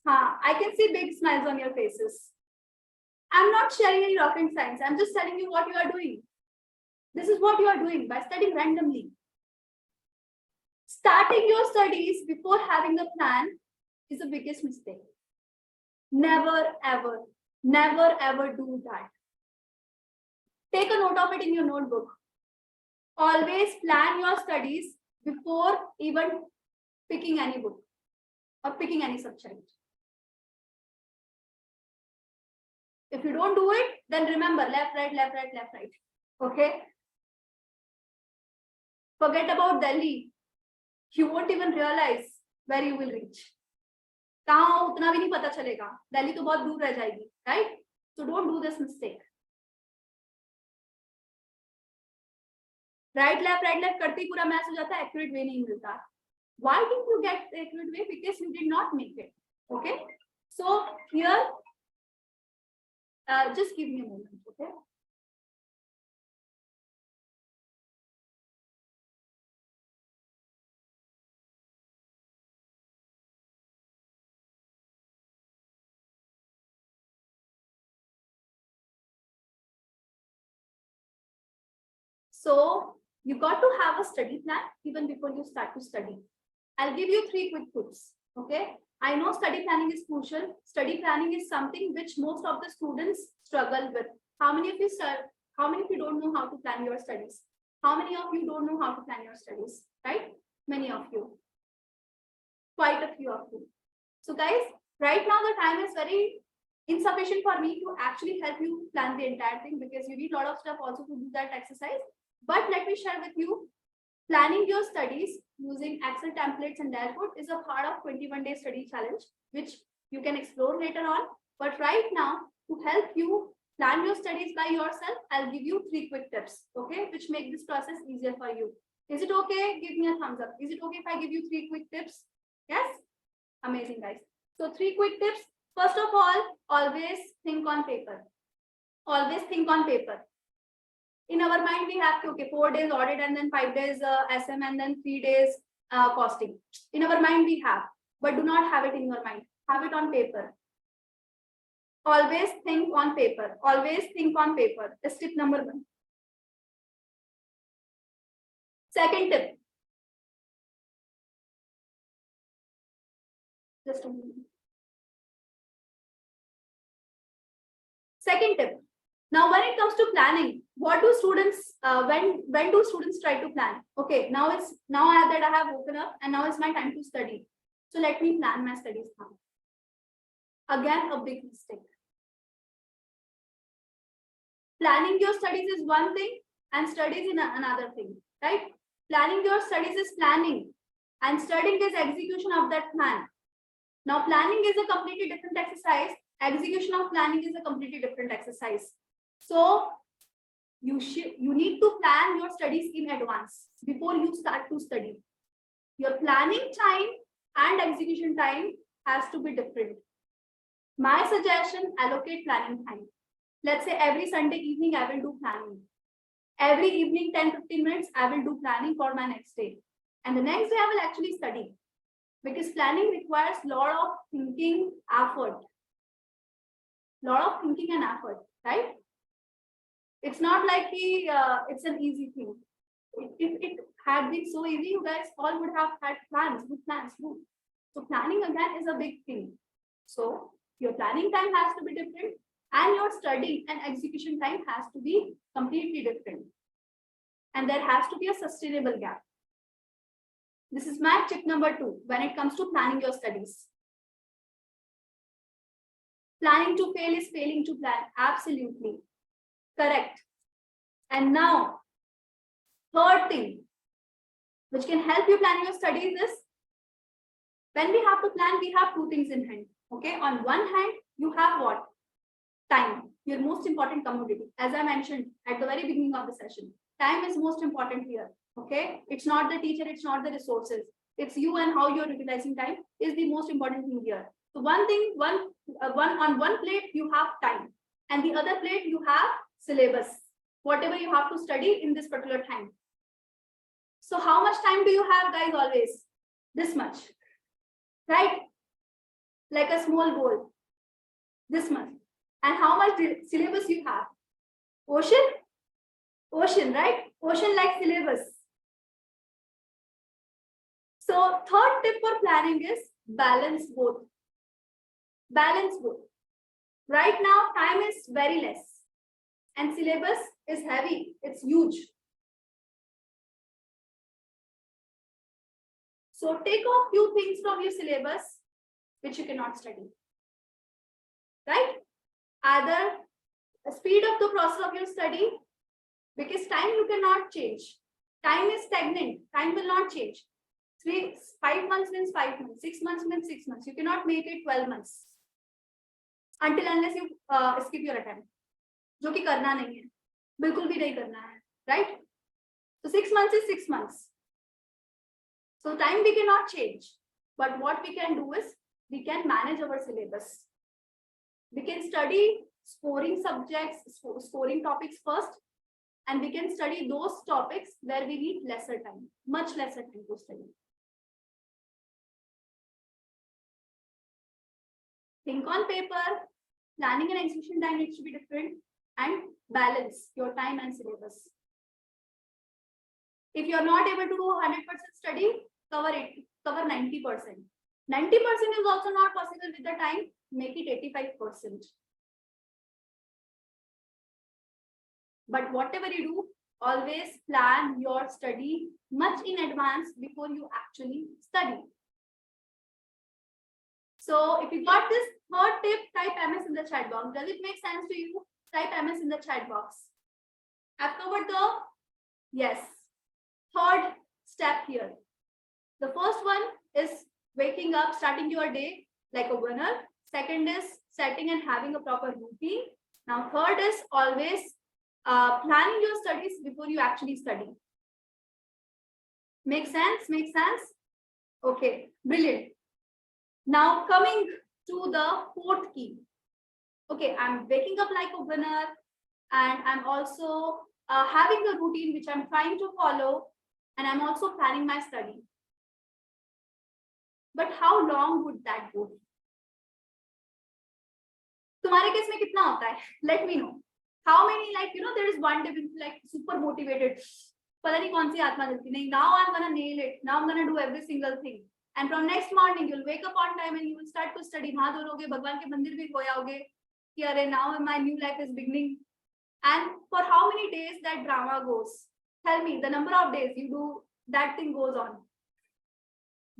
I can see big smiles on your faces. I'm not sharing any rocket science. I'm just telling you what you are doing. This is what you are doing by studying randomly. Starting your studies before having a plan is the biggest mistake. Never, ever do that. Take a note of it in your notebook. Always plan your studies before even picking any book or picking any subject. If you don't do it, then remember left, right. Okay? Forget about Delhi. You won't even realize where you will reach. कहाँ उतना भी नहीं पता चलेगा. Delhi तो बहुत दूर रह जाएगी, right? So don't do this mistake. Right, left करते ही पूरा मैच हो जाता है, accurate way नहीं मिलता. Why didn't you get the accurate way? Because you did not make it. Okay? So here, just give me a moment, okay? So you got to have a study plan even before you start to study. I'll give you 3 quick tips. Okay. I know study planning is crucial. Study planning is something which most of the students struggle with. How many of you don't know how to plan your studies? How many of you don't know how to plan your studies? Right? Many of you. Quite a few of you. So guys, right now the time is very insufficient for me to actually help you plan the entire thing, because you need a lot of stuff also to do that exercise. But let me share with you, planning your studies using Excel templates and dashboard is a part of 21-day study challenge, which you can explore later on. But right now, to help you plan your studies by yourself, I'll give you 3 quick tips, okay, which make this process easier for you. Is it okay? Give me a thumbs up. Is it okay if I give you 3 quick tips? Yes? Amazing, guys. So 3 quick tips. First of all, always think on paper. Always think on paper. In our mind, we have, okay, 4 days audit and then 5 days SM and then 3 days costing. In our mind, we have, but do not have it in your mind. Have it on paper. Always think on paper. Always think on paper. That's tip number 1. Second tip. Just a moment. Second tip. Now, when it comes to planning, what do students, when do students try to plan? Okay, now that I have woken up and now it's my time to study. So let me plan my studies now. Again, a big mistake. Planning your studies is one thing and studies is another thing, right? Planning your studies is planning and studying is execution of that plan. Now, planning is a completely different exercise. Execution of planning is a completely different exercise. So you need to plan your studies in advance before you start to study. Your planning time and execution time has to be different. My suggestion, allocate planning time. Let's say every Sunday evening, I will do planning. Every evening, 10-15 minutes, I will do planning for my next day. And the next day, I will actually study. Because planning requires a lot of thinking, effort. Lot of thinking and effort, right? It's not like it's an easy thing. If it had been so easy, you guys all would have had plans, good plans too. So planning again is a big thing. So your planning time has to be different and your study and execution time has to be completely different. And there has to be a sustainable gap. This is my tip number 2 when it comes to planning your studies. Planning to fail is failing to plan. Absolutely. Correct. And now, third thing, which can help you plan your studies is, when we have to plan, we have 2 things in hand. Okay. On one hand, you have what? Time, your most important commodity. As I mentioned at the very beginning of the session, time is most important here. Okay. It's not the teacher, it's not the resources. It's you and how you're utilizing time is the most important thing here. So on one plate, you have time. And the other plate, you have syllabus. Whatever you have to study in this particular time. So how much time do you have, guys, always? This much. Right? Like a small bowl. This much. And how much syllabus you have? Ocean? Ocean, right? Ocean like syllabus. So third tip for planning is balance both. Balance both. Right now, time is very less. And syllabus is heavy. It's huge. So take off few things from your syllabus which you cannot study. Right? Either speed up the process of your study, because time you cannot change. Time is stagnant. Time will not change. 5 months means 5 months. 6 months means 6 months. You cannot make it 12 months. Until unless you skip your attempt. जो कि करना नहीं है. बिल्कुल भी नहीं करना है. Right? So 6 months is 6 months. So time we cannot change. But what we can do is, we can manage our syllabus. We can study scoring subjects, scoring topics first, and we can study those topics where we need lesser time, much lesser time to study. Think on paper, planning and execution time needs to be different, and balance your time and syllabus. If you're not able to do 100% study, cover 90%. 90% is also not possible with the time, make it 85%. But whatever you do, always plan your study much in advance before you actually study. So if you got this third tip, type MS in the the chat box. Does it make sense to you? Type MS in the chat box. I've covered the, yes, third step here. The first one is waking up, starting your day like a winner. Second is setting and having a proper routine. Now, third is always planning your studies before you actually study. Make sense? Make sense? Okay, brilliant. Now, coming to the fourth key. Okay, I'm waking up like a winner, and I'm also having a routine which I'm trying to follow, and I'm also planning my study. But how long would that go? तुम्हारे case में कितना होता है? Let me know. How many, like, you know, there is one day like super motivated. पता नहीं कौन सी आत्मा देती नहीं. Now I'm gonna nail it. Now I'm gonna do every single thing. And from next morning you'll wake up on time and you will start to study. हाथ धोओगे, भगवान के मंदिर भी हो आओगे कि अरे now my new life is beginning. And for how many days that drama goes? Tell me the number of days you do that thing goes on.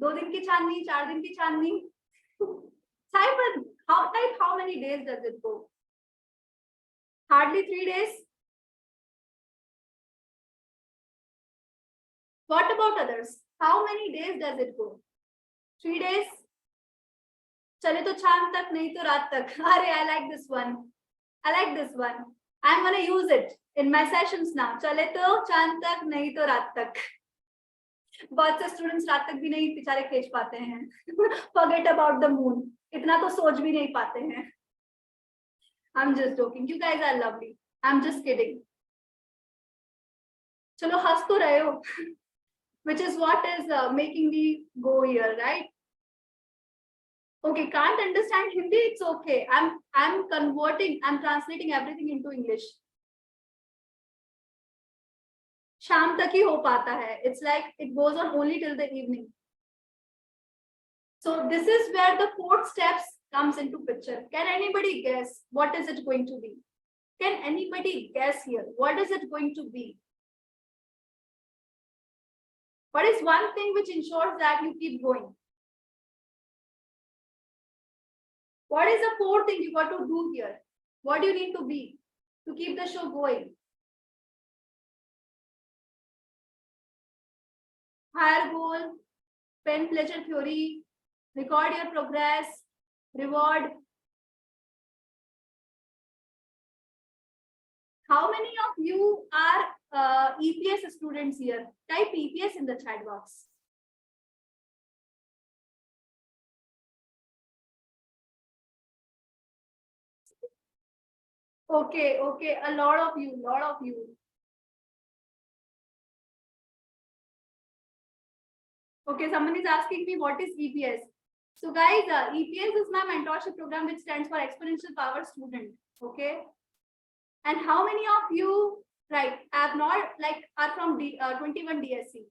2 दिन की चांदनी, 4 दिन की चांदनी. Simon, how many days does it go? Hardly 3 days. What about others? How many days does it go? 3 days. चले तो शाम तक, नहीं तो रात तक. अरे, I like this one. I like this one. I'm gonna use it in my sessions now. चले तो शाम तक, नहीं तो रात तक. बहुत से स्टूडेंट्स रात तक भी नहीं बेचारे खींच पाते हैं. Forget about the moon. इतना तो सोच भी नहीं पाते हैं. I'm just joking. You guys are lovely. I'm just kidding. चलो हंस तो रहे हो. Which is what is making me go here, right? Okay, can't understand Hindi, it's okay. I'm converting, I'm translating everything into English. शाम तक ही हो पाता है. It's like it goes on only till the evening. So this is where the fourth steps comes into picture. Can anybody guess what is it going to be? Can anybody guess here? What is it going to be? What is one thing which ensures that you keep going? What is the fourth thing you got to do here? What do you need to be to keep the show going? Higher goal, pen pleasure theory, record your progress, reward. How many of you are EPS students here? Type EPS in the chat box. Okay, okay, a lot of you. Okay, someone is asking me what is EPS. So guys, EPS is my mentorship program which stands for Exponential Power Student. Okay. And how many of you, right, have not like are from 21 DSC?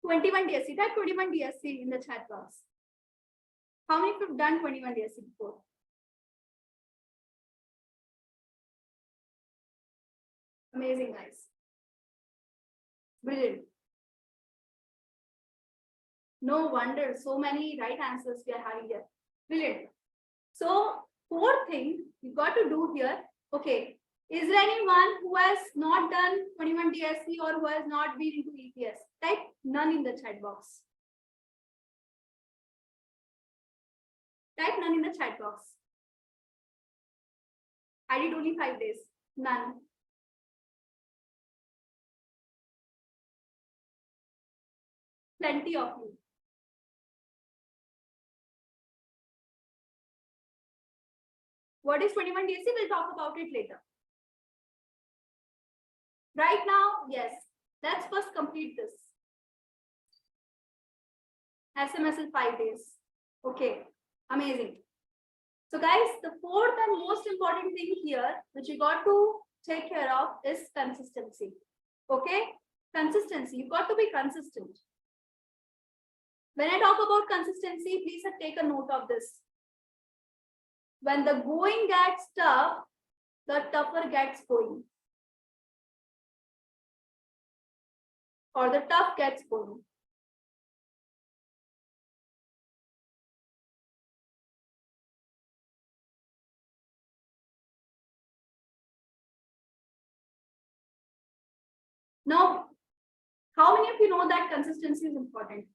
21 DSC, type 21 DSC in the chat box. How many of you have done 21 DSC before? Amazing, guys. Brilliant. No wonder so many right answers we are having here. Brilliant. So fourth thing you got to do here. Okay, is there anyone who has not done 21 DSC or who has not been into EPS? Type none in the chat box. Type none in the chat box. I did only 5 days. None. Plenty of you. What is 21 DSC? We'll talk about it later. Right now, yes. Let's first complete this. SMS in 5 days. Okay, amazing. So guys, the fourth and most important thing here, which you got to take care of is consistency. Okay, consistency. You got to be consistent. When I talk about consistency, please take a note of this. When the going gets tough, the tougher gets going. Or the tough gets going. Now, how many of you know that consistency is important?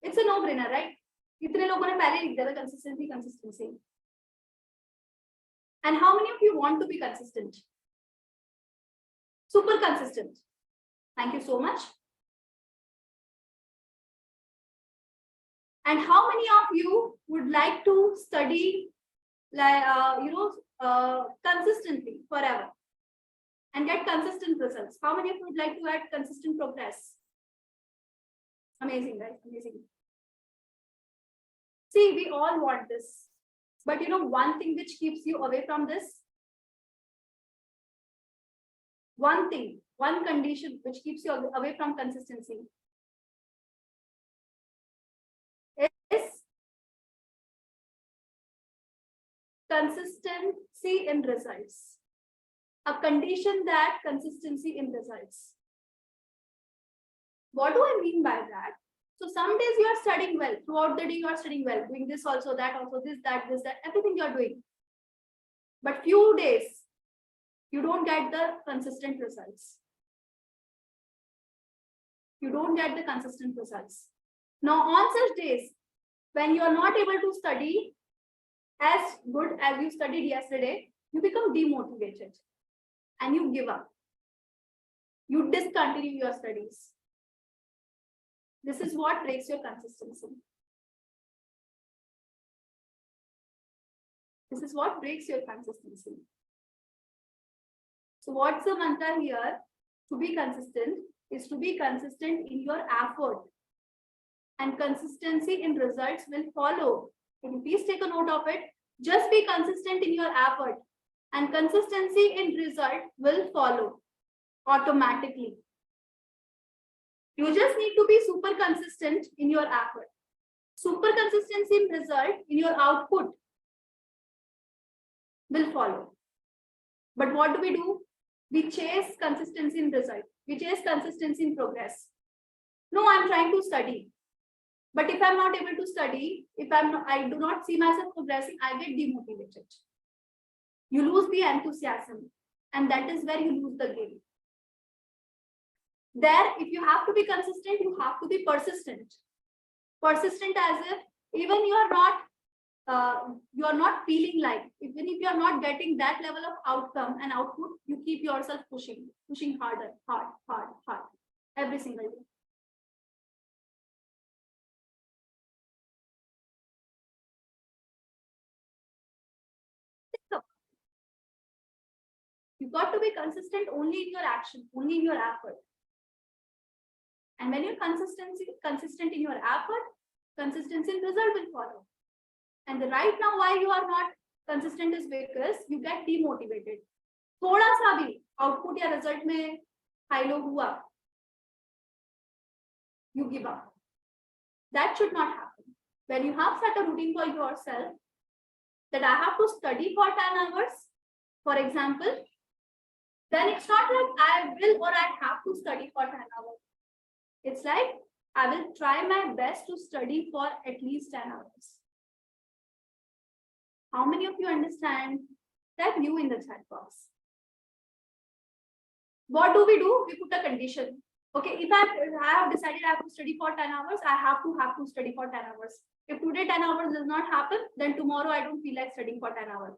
It's a no-brainer, right? कितने लोगों ने पहले लिख दिया था consistency, consistency. And how many of you want to be consistent? Super consistent. Thank you so much. And how many of you would like to study, like consistently forever and get consistent results? How many of you would like to add consistent progress? Amazing, guys. Amazing. See, we all want this, but you know one thing which keeps you away from this. One thing, one condition which keeps you away from consistency is consistency in results. A condition that consistency in results. What do I mean by that? So some days you are studying well, throughout the day you are studying well, doing this also, that also, this, that, everything you are doing. But few days, you don't get the consistent results. You don't get the consistent results. Now on such days, when you are not able to study as good as you studied yesterday, you become demotivated and you give up. You discontinue your studies. This is what breaks your consistency. This is what breaks your consistency. So what's the mantra here? To be consistent is to be consistent in your effort. And consistency in results will follow. Can you please take a note of it? Just be consistent in your effort. And consistency in result will follow automatically. You just need to be super consistent in your effort. Super consistency in result in your output will follow. But what do? We chase consistency in result. We chase consistency in progress. No, I'm trying to study. But if I'm not able to study, I do not see myself progressing, I get demotivated. You lose the enthusiasm, and that is where you lose the game. There, if you have to be consistent, you have to be persistent. Persistent as if even you are not feeling like, even if you are not getting that level of outcome and output, you keep yourself pushing harder, hard, every single day. You got to be consistent only in your action, only in your effort. And when you're consistent in your effort, consistency in result will follow. And right now, why you are not consistent is because you get demotivated. थोड़ा सा भी output या result में high low हुआ, you give up. That should not happen. When you have set a routine for yourself that I have to study for 10 hours, for example, then it's not like I will or I have to study for 10 hours. It's like I will try my best to study for at least 10 hours. How many of you understand? Type you in the chat box. What do? We put a condition. Okay, if I have decided I have to study for 10 hours, I have to study for 10 hours. If today 10 hours does not happen, then tomorrow I don't feel like studying for 10 hours.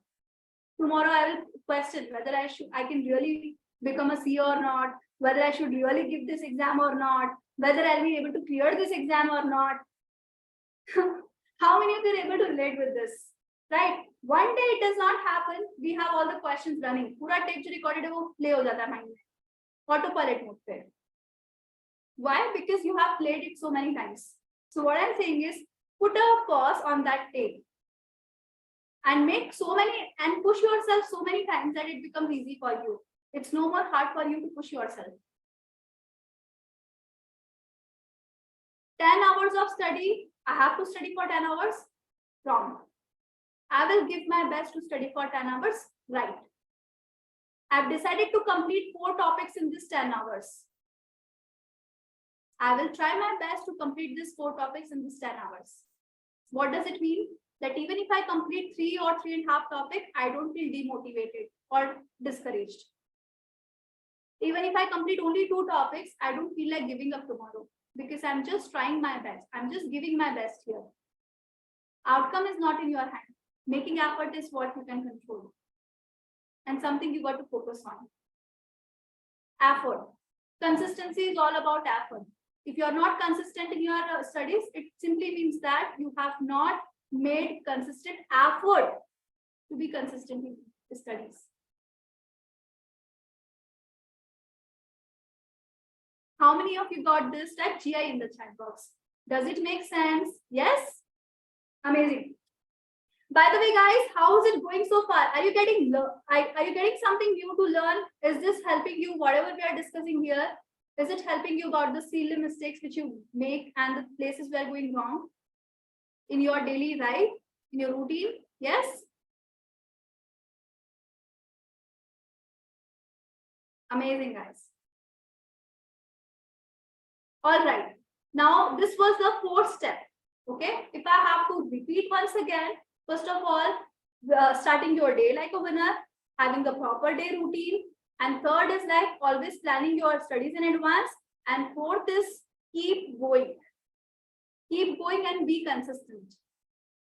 Tomorrow I will question whether I can really become a CEO or not, whether I should really give this exam or not, whether I'll be able to clear this exam or not. How many of you are able to relate with this? Right? One day it does not happen. We have all the questions running. Pura tape recorded wo play ho jata mind mein. Autopilot mode pe. Why? Because you have played it so many times. So what I'm saying is put a pause on that tape and push yourself so many times that it becomes easy for you. It's no more hard for you to push yourself. 10 hours of study, I have to study for 10 hours? Wrong. I will give my best to study for 10 hours, right? I've decided to complete 4 topics in this 10 hours. I will try my best to complete these 4 topics in this 10 hours. What does it mean? That even if I complete 3 or 3.5 topics, I don't feel demotivated or discouraged. Even if I complete only 2 topics, I don't feel like giving up tomorrow because I'm just trying my best. I'm just giving my best here. Outcome is not in your hand. Making effort is what you can control and something you got to focus on. Effort. Consistency is all about effort. If you're not consistent in your studies, it simply means that you have not made consistent effort to be consistent in studies. How many of you got this? Type GI in the chat box. Does it make sense? Yes? Amazing. By the way, guys, how is it going so far? Are you getting something new to learn? Is this helping you? Whatever we are discussing here, is it helping you about the silly mistakes which you make and the places where going wrong in your daily life, in your routine? Yes? Amazing, guys. All right. Now, this was the 4th step. Okay. If I have to repeat once again, first of all, starting your day like a winner, having the proper day routine. And 3rd is like always planning your studies in advance. And 4th is keep going. Keep going and be consistent.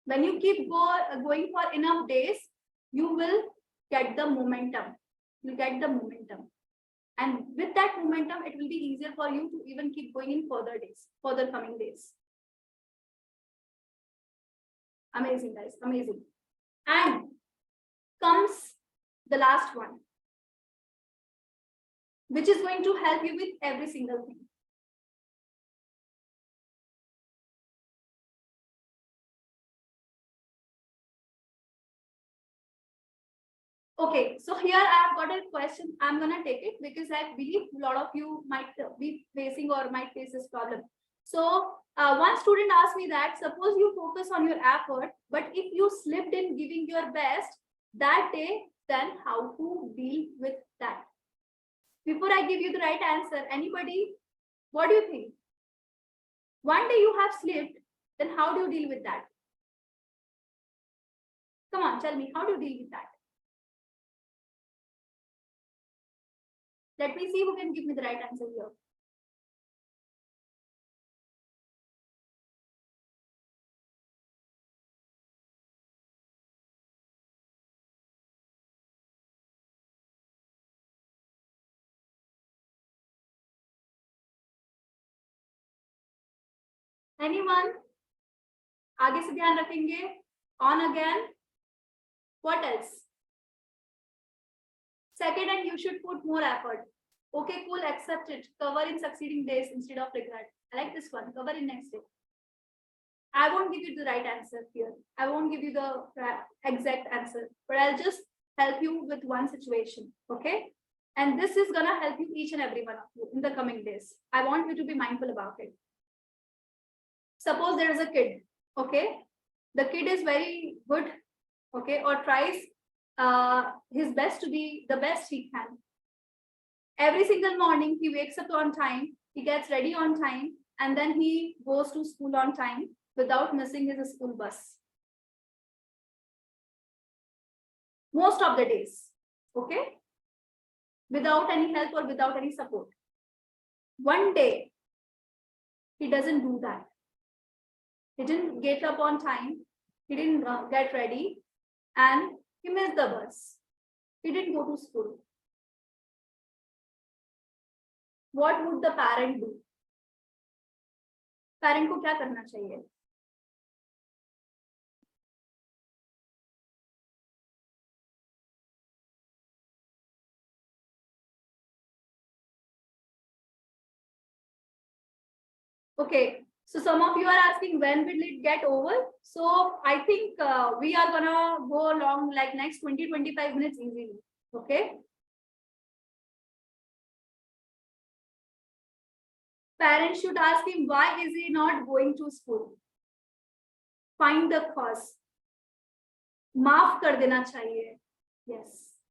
When you keep going for enough days, you will get the momentum. You get the momentum. And with that momentum, it will be easier for you to even keep going in further days, further coming days. Amazing, guys, amazing. And comes the last one, which is going to help you with every single thing. Okay, so here I have got a question. I'm gonna take it because I believe a lot of you might be facing or might face this problem. So one student asked me that suppose you focus on your effort, but if you slipped in giving your best that day, then how to deal with that? Before I give you the right answer, anybody, what do you think? One day you have slipped, then how do you deal with that? Come on, tell me, how do you deal with that? Let me see who can give me the right answer here. Anyone? आगे से ध्यान रखेंगे. On again. What else? Second, and you should put more effort. Okay, cool, accept it. Cover in succeeding days instead of regret. I like this one. Cover in next day. I won't give you the right answer here. I won't give you the exact answer, but I'll just help you with one situation. Okay. And this is gonna help you, each and every one of you, in the coming days. I want you to be mindful about it. Suppose there is a kid. Okay. The kid is very good. Okay. Or tries his best to be the best he can. Every single morning, he wakes up on time, he gets ready on time, and then he goes to school on time without missing his school bus. Most of the days, okay? Without any help or without any support. One day, he doesn't do that. He didn't get up on time, he didn't get ready, and he missed the bus. He didn't go to school. What would the parent do? Parent को क्या करना चाहिए? Okay, so some of you are asking when will it get over? So I think we are gonna go along like next 20-25 minutes easily. Okay. Parents should ask him why is he not going to school? Find the cause. माफ कर देना चाहिए. Yes.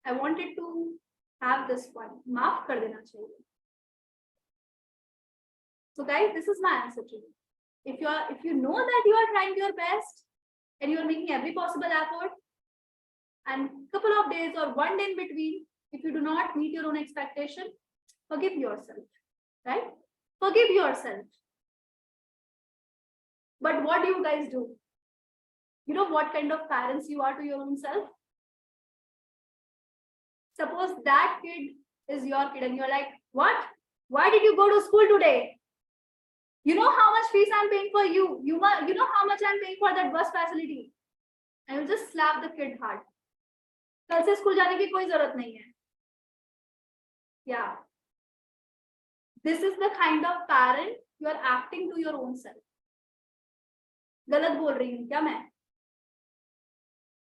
I wanted to have this one. माफ कर देना चाहिए. So guys, this is my answer to you. If you know that you are trying your best and you are making every possible effort, and couple of days or one day in between, if you do not meet your own expectation, forgive yourself, right? Forgive yourself. But what do you guys do? You know what kind of parents you are to your own self? Suppose that kid is your kid and you're like, what? Why did you go to school today? You know how much fees I'm paying for you. You know how much I'm paying for that bus facility. And you just slap the kid hard. कल से school जाने की कोई जरूरत नहीं है. Yeah. This is the kind of parent you are acting to your own self. गलत बोल रही हूँ क्या मैं?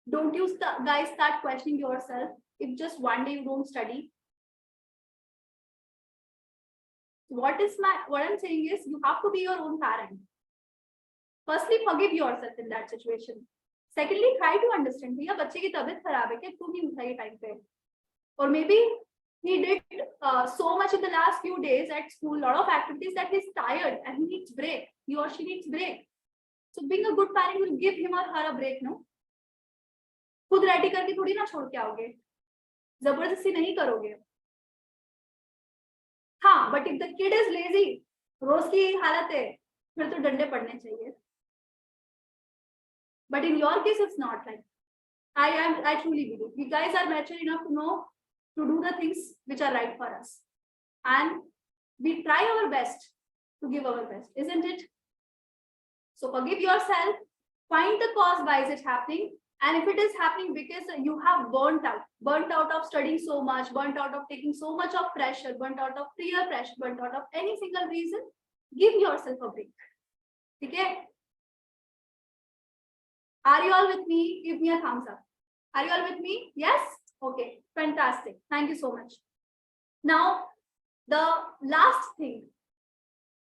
Don't you guys start questioning yourself if just one day you don't study? What I'm saying is you have to be your own parent. Firstly, forgive yourself in that situation. Secondly, try to understand. भैया बच्चे की तबीयत खराब है क्या? क्यों नहीं उठाई टाइम पे? Or maybe he did so much in the last few days at school, lot of activities that he's tired and he needs break. He or she needs break. So being a good parent will give him or her a break, no? खुद ready करके थोड़ी ना छोड़ के आओगे, जबरदस्ती नहीं करोगे. हाँ, but if the kid is lazy, रोज की हालत है, फिर तो डंडे पड़ने चाहिए. But in your case, it's not like. I truly believe you guys are mature enough to know to do the things which are right for us, and we try our best to give our best, isn't it? So forgive yourself, find the cause why is it happening, and if it is happening because you have burnt out of studying so much, burnt out of taking so much of pressure, burnt out of peer pressure, burnt out of any single reason, give yourself a break. Okay? Are you all with me? Give me a thumbs up. Are you all with me? Yes? Okay, fantastic. Thank you so much. Now, the last thing,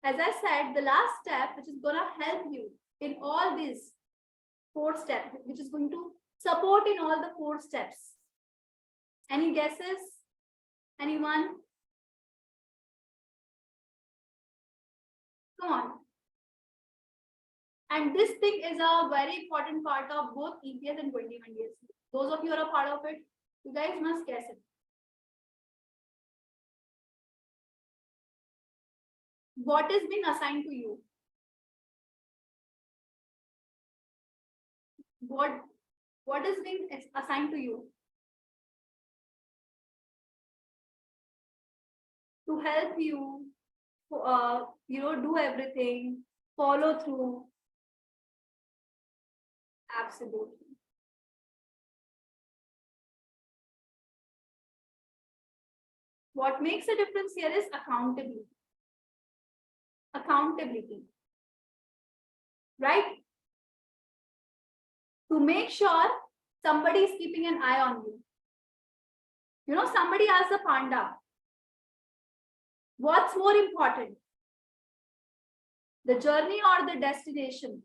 as I said, the last step which is going to help you in all these 4 steps, which is going to support in all the 4 steps. Any guesses? Anyone? Come on. And this thing is a very important part of both EPS and 21 years. Those of you who are a part of it, you guys must guess it. What is being assigned to you? What is being assigned to you? To help you, do everything, follow through. Absolutely. What makes a difference here is accountability. Accountability. Right? To make sure somebody is keeping an eye on you. You know, somebody asked the panda, what's more important? The journey or the destination?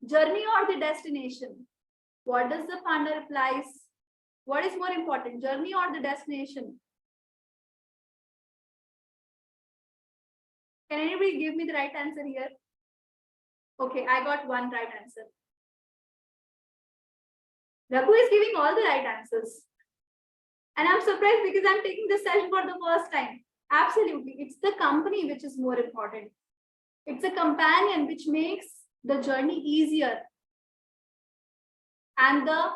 Journey or the destination? What does the panda replies? What is more important, journey or the destination? Can anybody give me the right answer here? Okay, I got one right answer. Raghu is giving all the right answers. And I'm surprised because I'm taking this session for the first time. Absolutely, it's the company which is more important. It's a companion which makes the journey easier. And the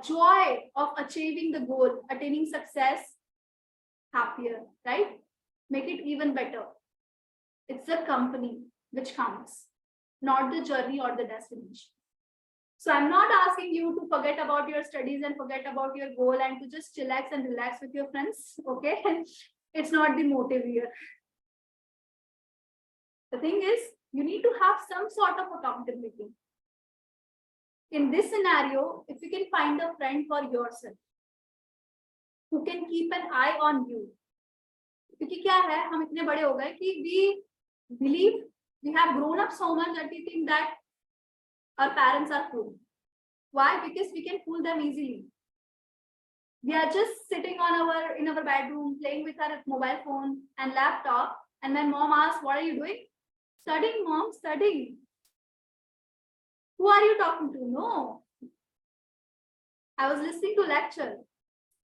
joy of achieving the goal, attaining success, happier, right? Make it even better. It's the company which counts, not the journey or the destination. So I'm not asking you to forget about your studies and forget about your goal and to just chillax and relax with your friends, okay? It's not the motive here. The thing is, you need to have some sort of accountability. In this scenario, if you can find a friend for yourself who can keep an eye on you, क्योंकि क्या है, हम इतने बड़े हो गए कि we believe we have grown up so much that we think that our parents are cruel. Why? Because we can fool them easily. We are just sitting in our bedroom playing with our mobile phone and laptop, and when mom asks, "What are you doing?" Studying, mom, studying. Who are you talking to? No. I was listening to lecture.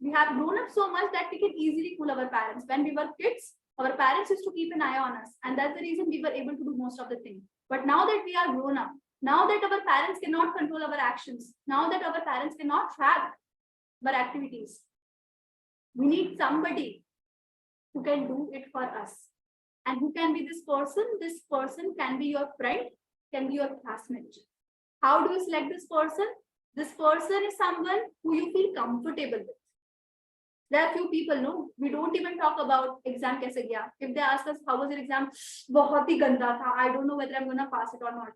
We have grown up so much that we can easily fool our parents. When we were kids, our parents used to keep an eye on us, and that's the reason we were able to do most of the things. But now that we are grown up, now that our parents cannot control our actions, now that our parents cannot track our activities, we need somebody who can do it for us. And who can be this person? This person can be your friend, can be your classmate. How do you select this person? This person is someone who you feel comfortable with. There are few people, no, we don't even talk about exam kaise gaya. If they ask us how was your exam, bahut hi ganda tha. I don't know whether I'm gonna pass it or not.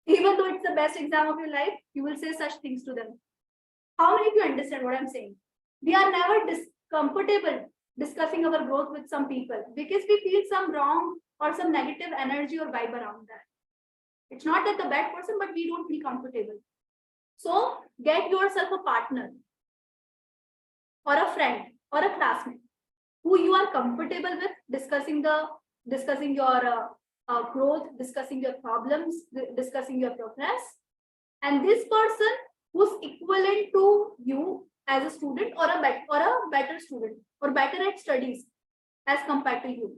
Even though it's the best exam of your life, you will say such things to them. How many of you understand what I'm saying? We are never comfortable discussing our growth with some people because we feel some wrong or some negative energy or vibe around that. It's not that the bad person, but we don't feel comfortable. So get yourself a partner or a friend or a classmate who you are comfortable with discussing your growth, discussing your problems, discussing your progress, and this person who's equivalent to you as a student or a better student or better at studies as compared to you.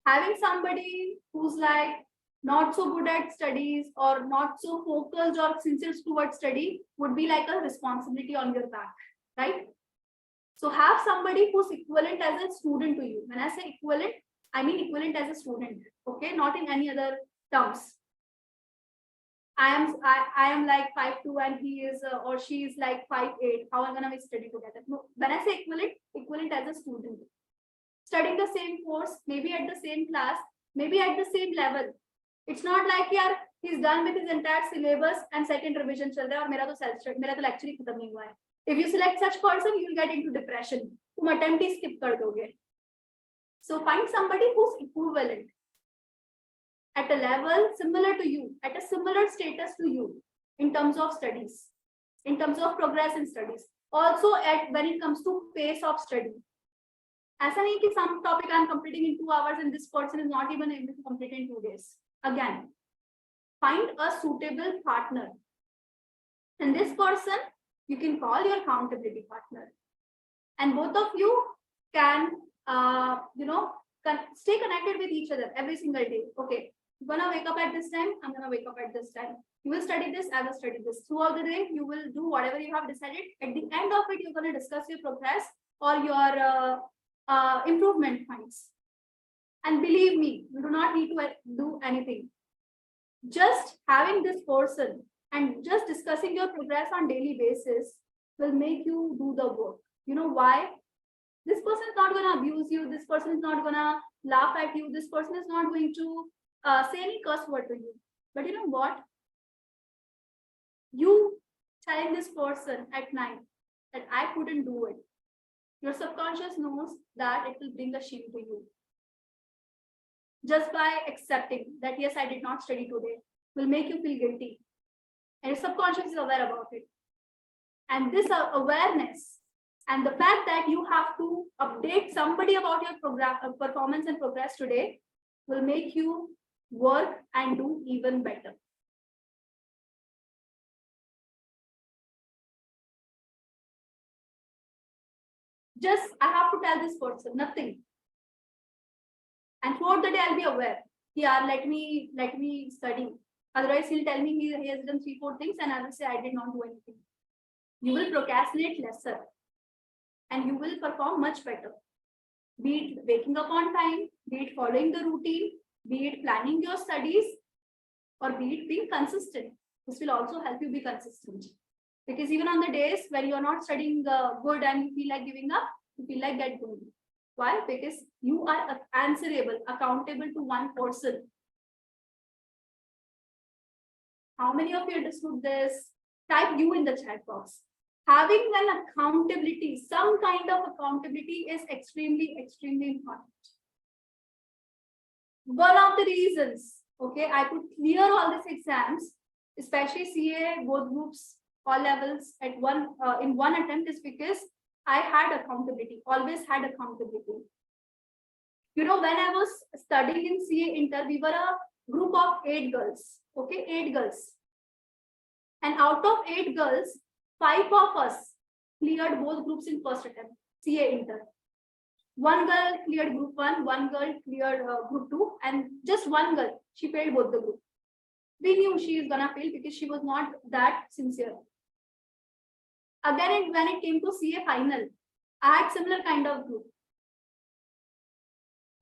Having somebody who's like not so good at studies or not so focused or sincere towards study would be like a responsibility on your back, right? So have somebody who's equivalent as a student to you. When I say equivalent, I mean equivalent as a student, okay? Not in any other terms. I am like 5'2" and he is or she is like 5'8". How am I gonna study together? No, when I say equivalent as a student, studying the same course, maybe at the same class, maybe at the same level. It's not like yaar, he's done with his entire syllabus and second revision chal raha hai aur mera to self study, mera to lecture hi khatam nahi hua hai. If you select such person, you'll get into depression. Tum attempt hi skip kar doge. So find somebody who's equivalent at a level similar to you, at a similar status to you in terms of studies, in terms of progress in studies. Also at when it comes to pace of study. ऐसा नहीं कि some topic I'm completing in 2 hours and this person is not even able to complete in 2 days. Again, find a suitable partner. And this person you can call your accountability partner. And both of you can, stay connected with each other every single day. Okay, you're gonna wake up at this time, I'm gonna wake up at this time. You will study this, I will study this. Throughout the day, you will do whatever you have decided. At the end of it, you're gonna discuss your progress or your improvement points. And believe me, you do not need to do anything. Just having this person and just discussing your progress on daily basis will make you do the work. You know why? This person is not going to abuse you. This person is not going to laugh at you. This person is not going to say any curse word to you. But you know what? You telling this person at night that I couldn't do it. Your subconscious knows that it will bring a shame to you. Just by accepting that, yes, I did not study today, will make you feel guilty. And your subconscious is aware about it. And this awareness and the fact that you have to update somebody about your program, performance and progress today will make you work and do even better. Just, I have to tell this person, nothing. And throughout the day, I'll be aware. Yeah, let me study. Otherwise, he'll tell me he has done 3-4 things and I will say I did not do anything. You will procrastinate lesser and you will perform much better. Be it waking up on time, be it following the routine, be it planning your studies, or be it being consistent. This will also help you be consistent. Because even on the days when you're not studying good and you feel like giving up, you feel like get going. Why? Because you are answerable, accountable to one person. How many of you understood this? Type you in the chat box. Having an accountability, some kind of accountability is extremely, extremely important. One of the reasons, okay, I could clear all these exams, especially CA, both groups, all levels at in one attempt is because I had accountability, always had accountability. You know, when I was studying in CA Inter, we were a group of 8 girls, okay, 8 girls. And out of 8 girls, 5 of us cleared both groups in first attempt, CA Inter. One girl cleared group 1, one girl cleared group 2, and just one girl, she failed both the group. We knew she is gonna fail because she was not that sincere. Again, when it came to CA final, I had similar kind of group.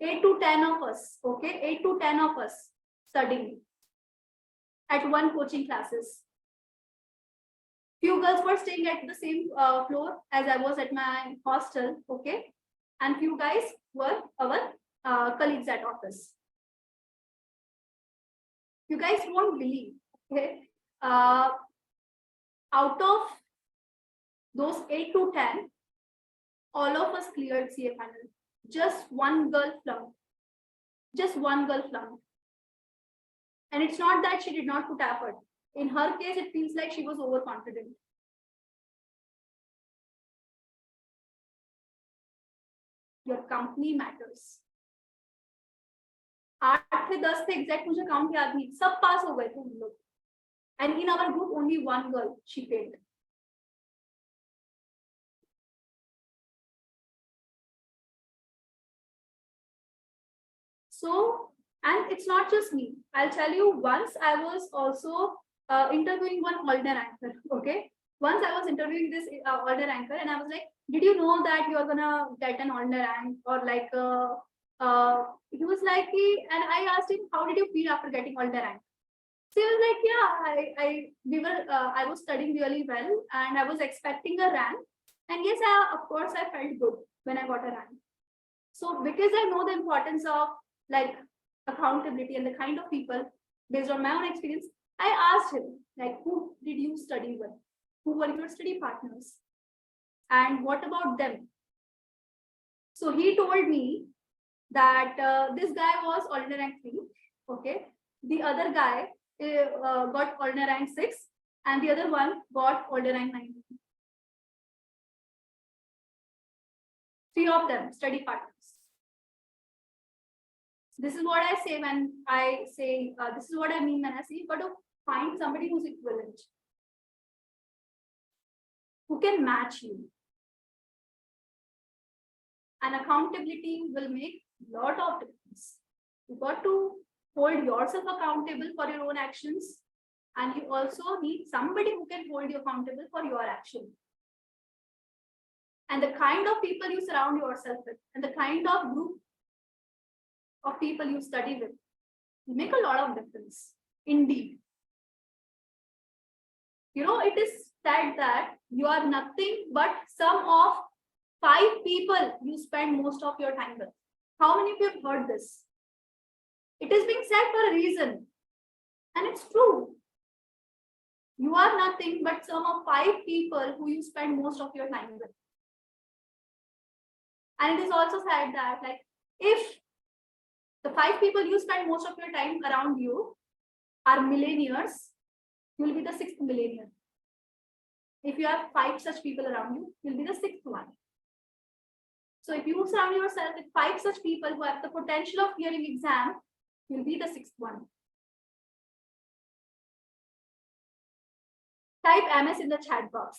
8 to 10 of us, okay? 8 to 10 of us studying at one coaching classes. Few girls were staying at the same floor as I was at my hostel, okay? And few guys were our colleagues at office. You guys won't believe, okay? Out of those 8 to 10, all of us cleared CA final. Just one girl flunked. Just one girl flunked. And it's not that she did not put effort. In her case, it feels like she was overconfident. Your company matters. 8 से 10 थे exact मुझे count याद नहीं, सब पास हो गए थे हम लोग. And in our group, only one girl, she failed. So, and it's not just me. I'll tell you, once I was also interviewing one older anchor, okay? Once I was interviewing this older anchor and I was like, did you know that you're gonna get an older rank? Or like, he was like, and I asked him, how did you feel after getting older rank? So he was like, yeah, I was studying really well and I was expecting a rank. And yes, of course, I felt good when I got a rank. So because I know the importance of like accountability and the kind of people based on my own experience, I asked him, like, who did you study with? Who were your study partners? And what about them? So he told me that this guy was ordinary rank 3, okay? The other guy got ordinary rank 6 and the other one got ordinary rank 19. 3 of them study partners. This is what I say when I say, this is what I mean when I say, you've got to find somebody who's equivalent, who can match you. And accountability will make a lot of difference. You've got to hold yourself accountable for your own actions. And you also need somebody who can hold you accountable for your action. And the kind of people you surround yourself with and the kind of group of people you study with make a lot of difference. Indeed. You know, it is said that you are nothing but sum of 5 people you spend most of your time with. How many of you have heard this? It is being said for a reason. And it's true. You are nothing but sum of 5 people who you spend most of your time with. And it is also said that, like, if the 5 people you spend most of your time around you are millionaires, you will be the 6th millionaire. If you have 5 such people around you, you'll be the 6th one. So if you surround yourself with 5 such people who have the potential of clearing exam, you'll be the 6th one. Type MS in the chat box.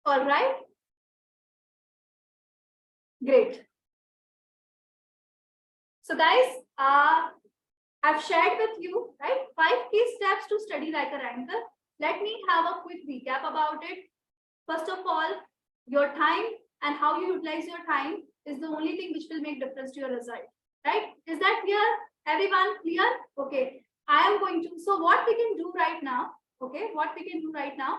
All right. Great. So guys, I've shared with you, right, 5 key steps to study like a ranker. Let me have a quick recap about it. First of all, your time and how you utilize your time is the only thing which will make difference to your result, right? Is that clear? Everyone clear? Okay. I am going to, so what we can do right now, okay, what we can do right now,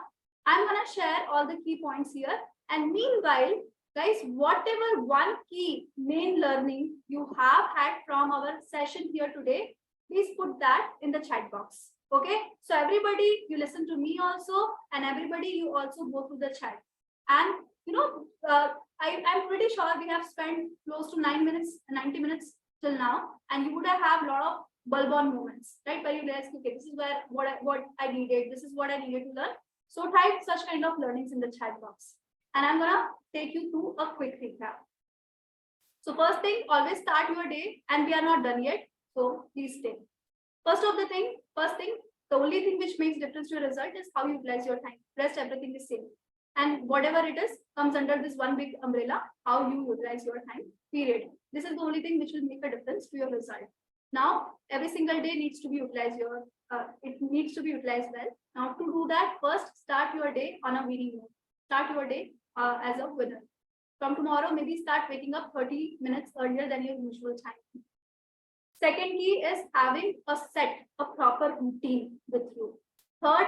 I'm going to share all the key points here. And meanwhile, guys, whatever one key main learning you have had from our session here today, please put that in the chat box. Okay, so everybody, you listen to me also, and everybody, you also go through the chat. And you know, I'm pretty sure we have spent close to 90 minutes till now, and you would have a lot of bulb on moments, right? Where you realize, okay, this is where what I needed, this is what I needed to learn. So type such kind of learnings in the chat box. and I'm gonna take you through a quick recap. So first thing, always start your day, and we are not done yet, so please stay. First thing, the only thing which makes difference to your result is how you utilize your time. Rest everything is same. And whatever it is comes under this one big umbrella, how you utilize your time, period. This is the only thing which will make a difference to your result. Now, every single day needs to be utilized it needs to be utilized well. Now, to do that, first start your day on a winning note. Start your day as a winner. From tomorrow, maybe start waking up 30 minutes earlier than your usual time. Second key is having a proper routine with you. Third,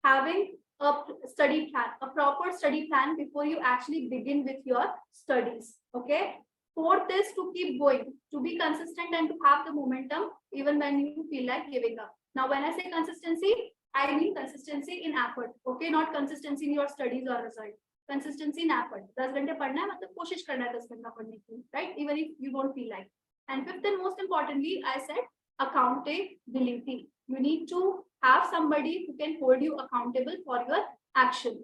having a study plan, a proper study plan before you actually begin with your studies. Okay. Fourth is to keep going, to be consistent and to have the momentum even when you feel like giving up. Now, when I say consistency, I mean consistency in effort. Okay, not consistency in your studies or result. Consistency in effort. 10 घंटे पढ़ना है मतलब कोशिश करना है 10 घंटा पढ़ने की, right? Even if you don't feel like. And fifth and most importantly, I said accountability. You need to have somebody who can hold you accountable for your action.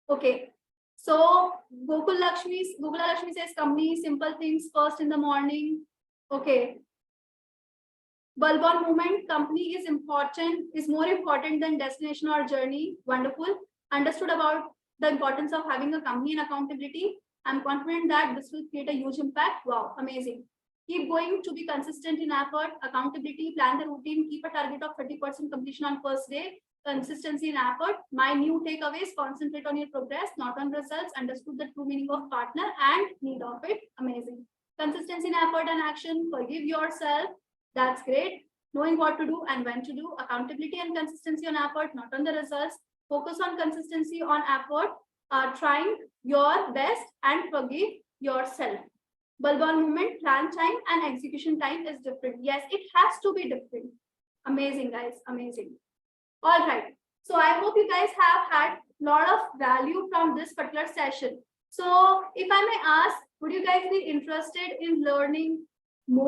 Okay. So Gokula Lakshmi says company, simple things first in the morning. Okay. Bulb on movement, company is more important than destination or journey. Wonderful. Understood about the importance of having a company and accountability. I'm confident that this will create a huge impact. Wow, amazing. Keep going to be consistent in effort, accountability, plan the routine, keep a target of 30% completion on first day, consistency in effort. My new takeaways, concentrate on your progress, not on results, understood the true meaning of partner and need of it. Amazing. Consistency in effort and action, forgive yourself. That's great. Knowing what to do and when to do, accountability and consistency on effort, not on the results. Focus on consistency on effort, trying your best and forgive yourself. Bulb on movement, plan time and execution time is different. Yes, it has to be different. Amazing, guys. Amazing. All right. So I hope you guys have had a lot of value from this particular session. So if I may ask, would you guys be interested in learning more?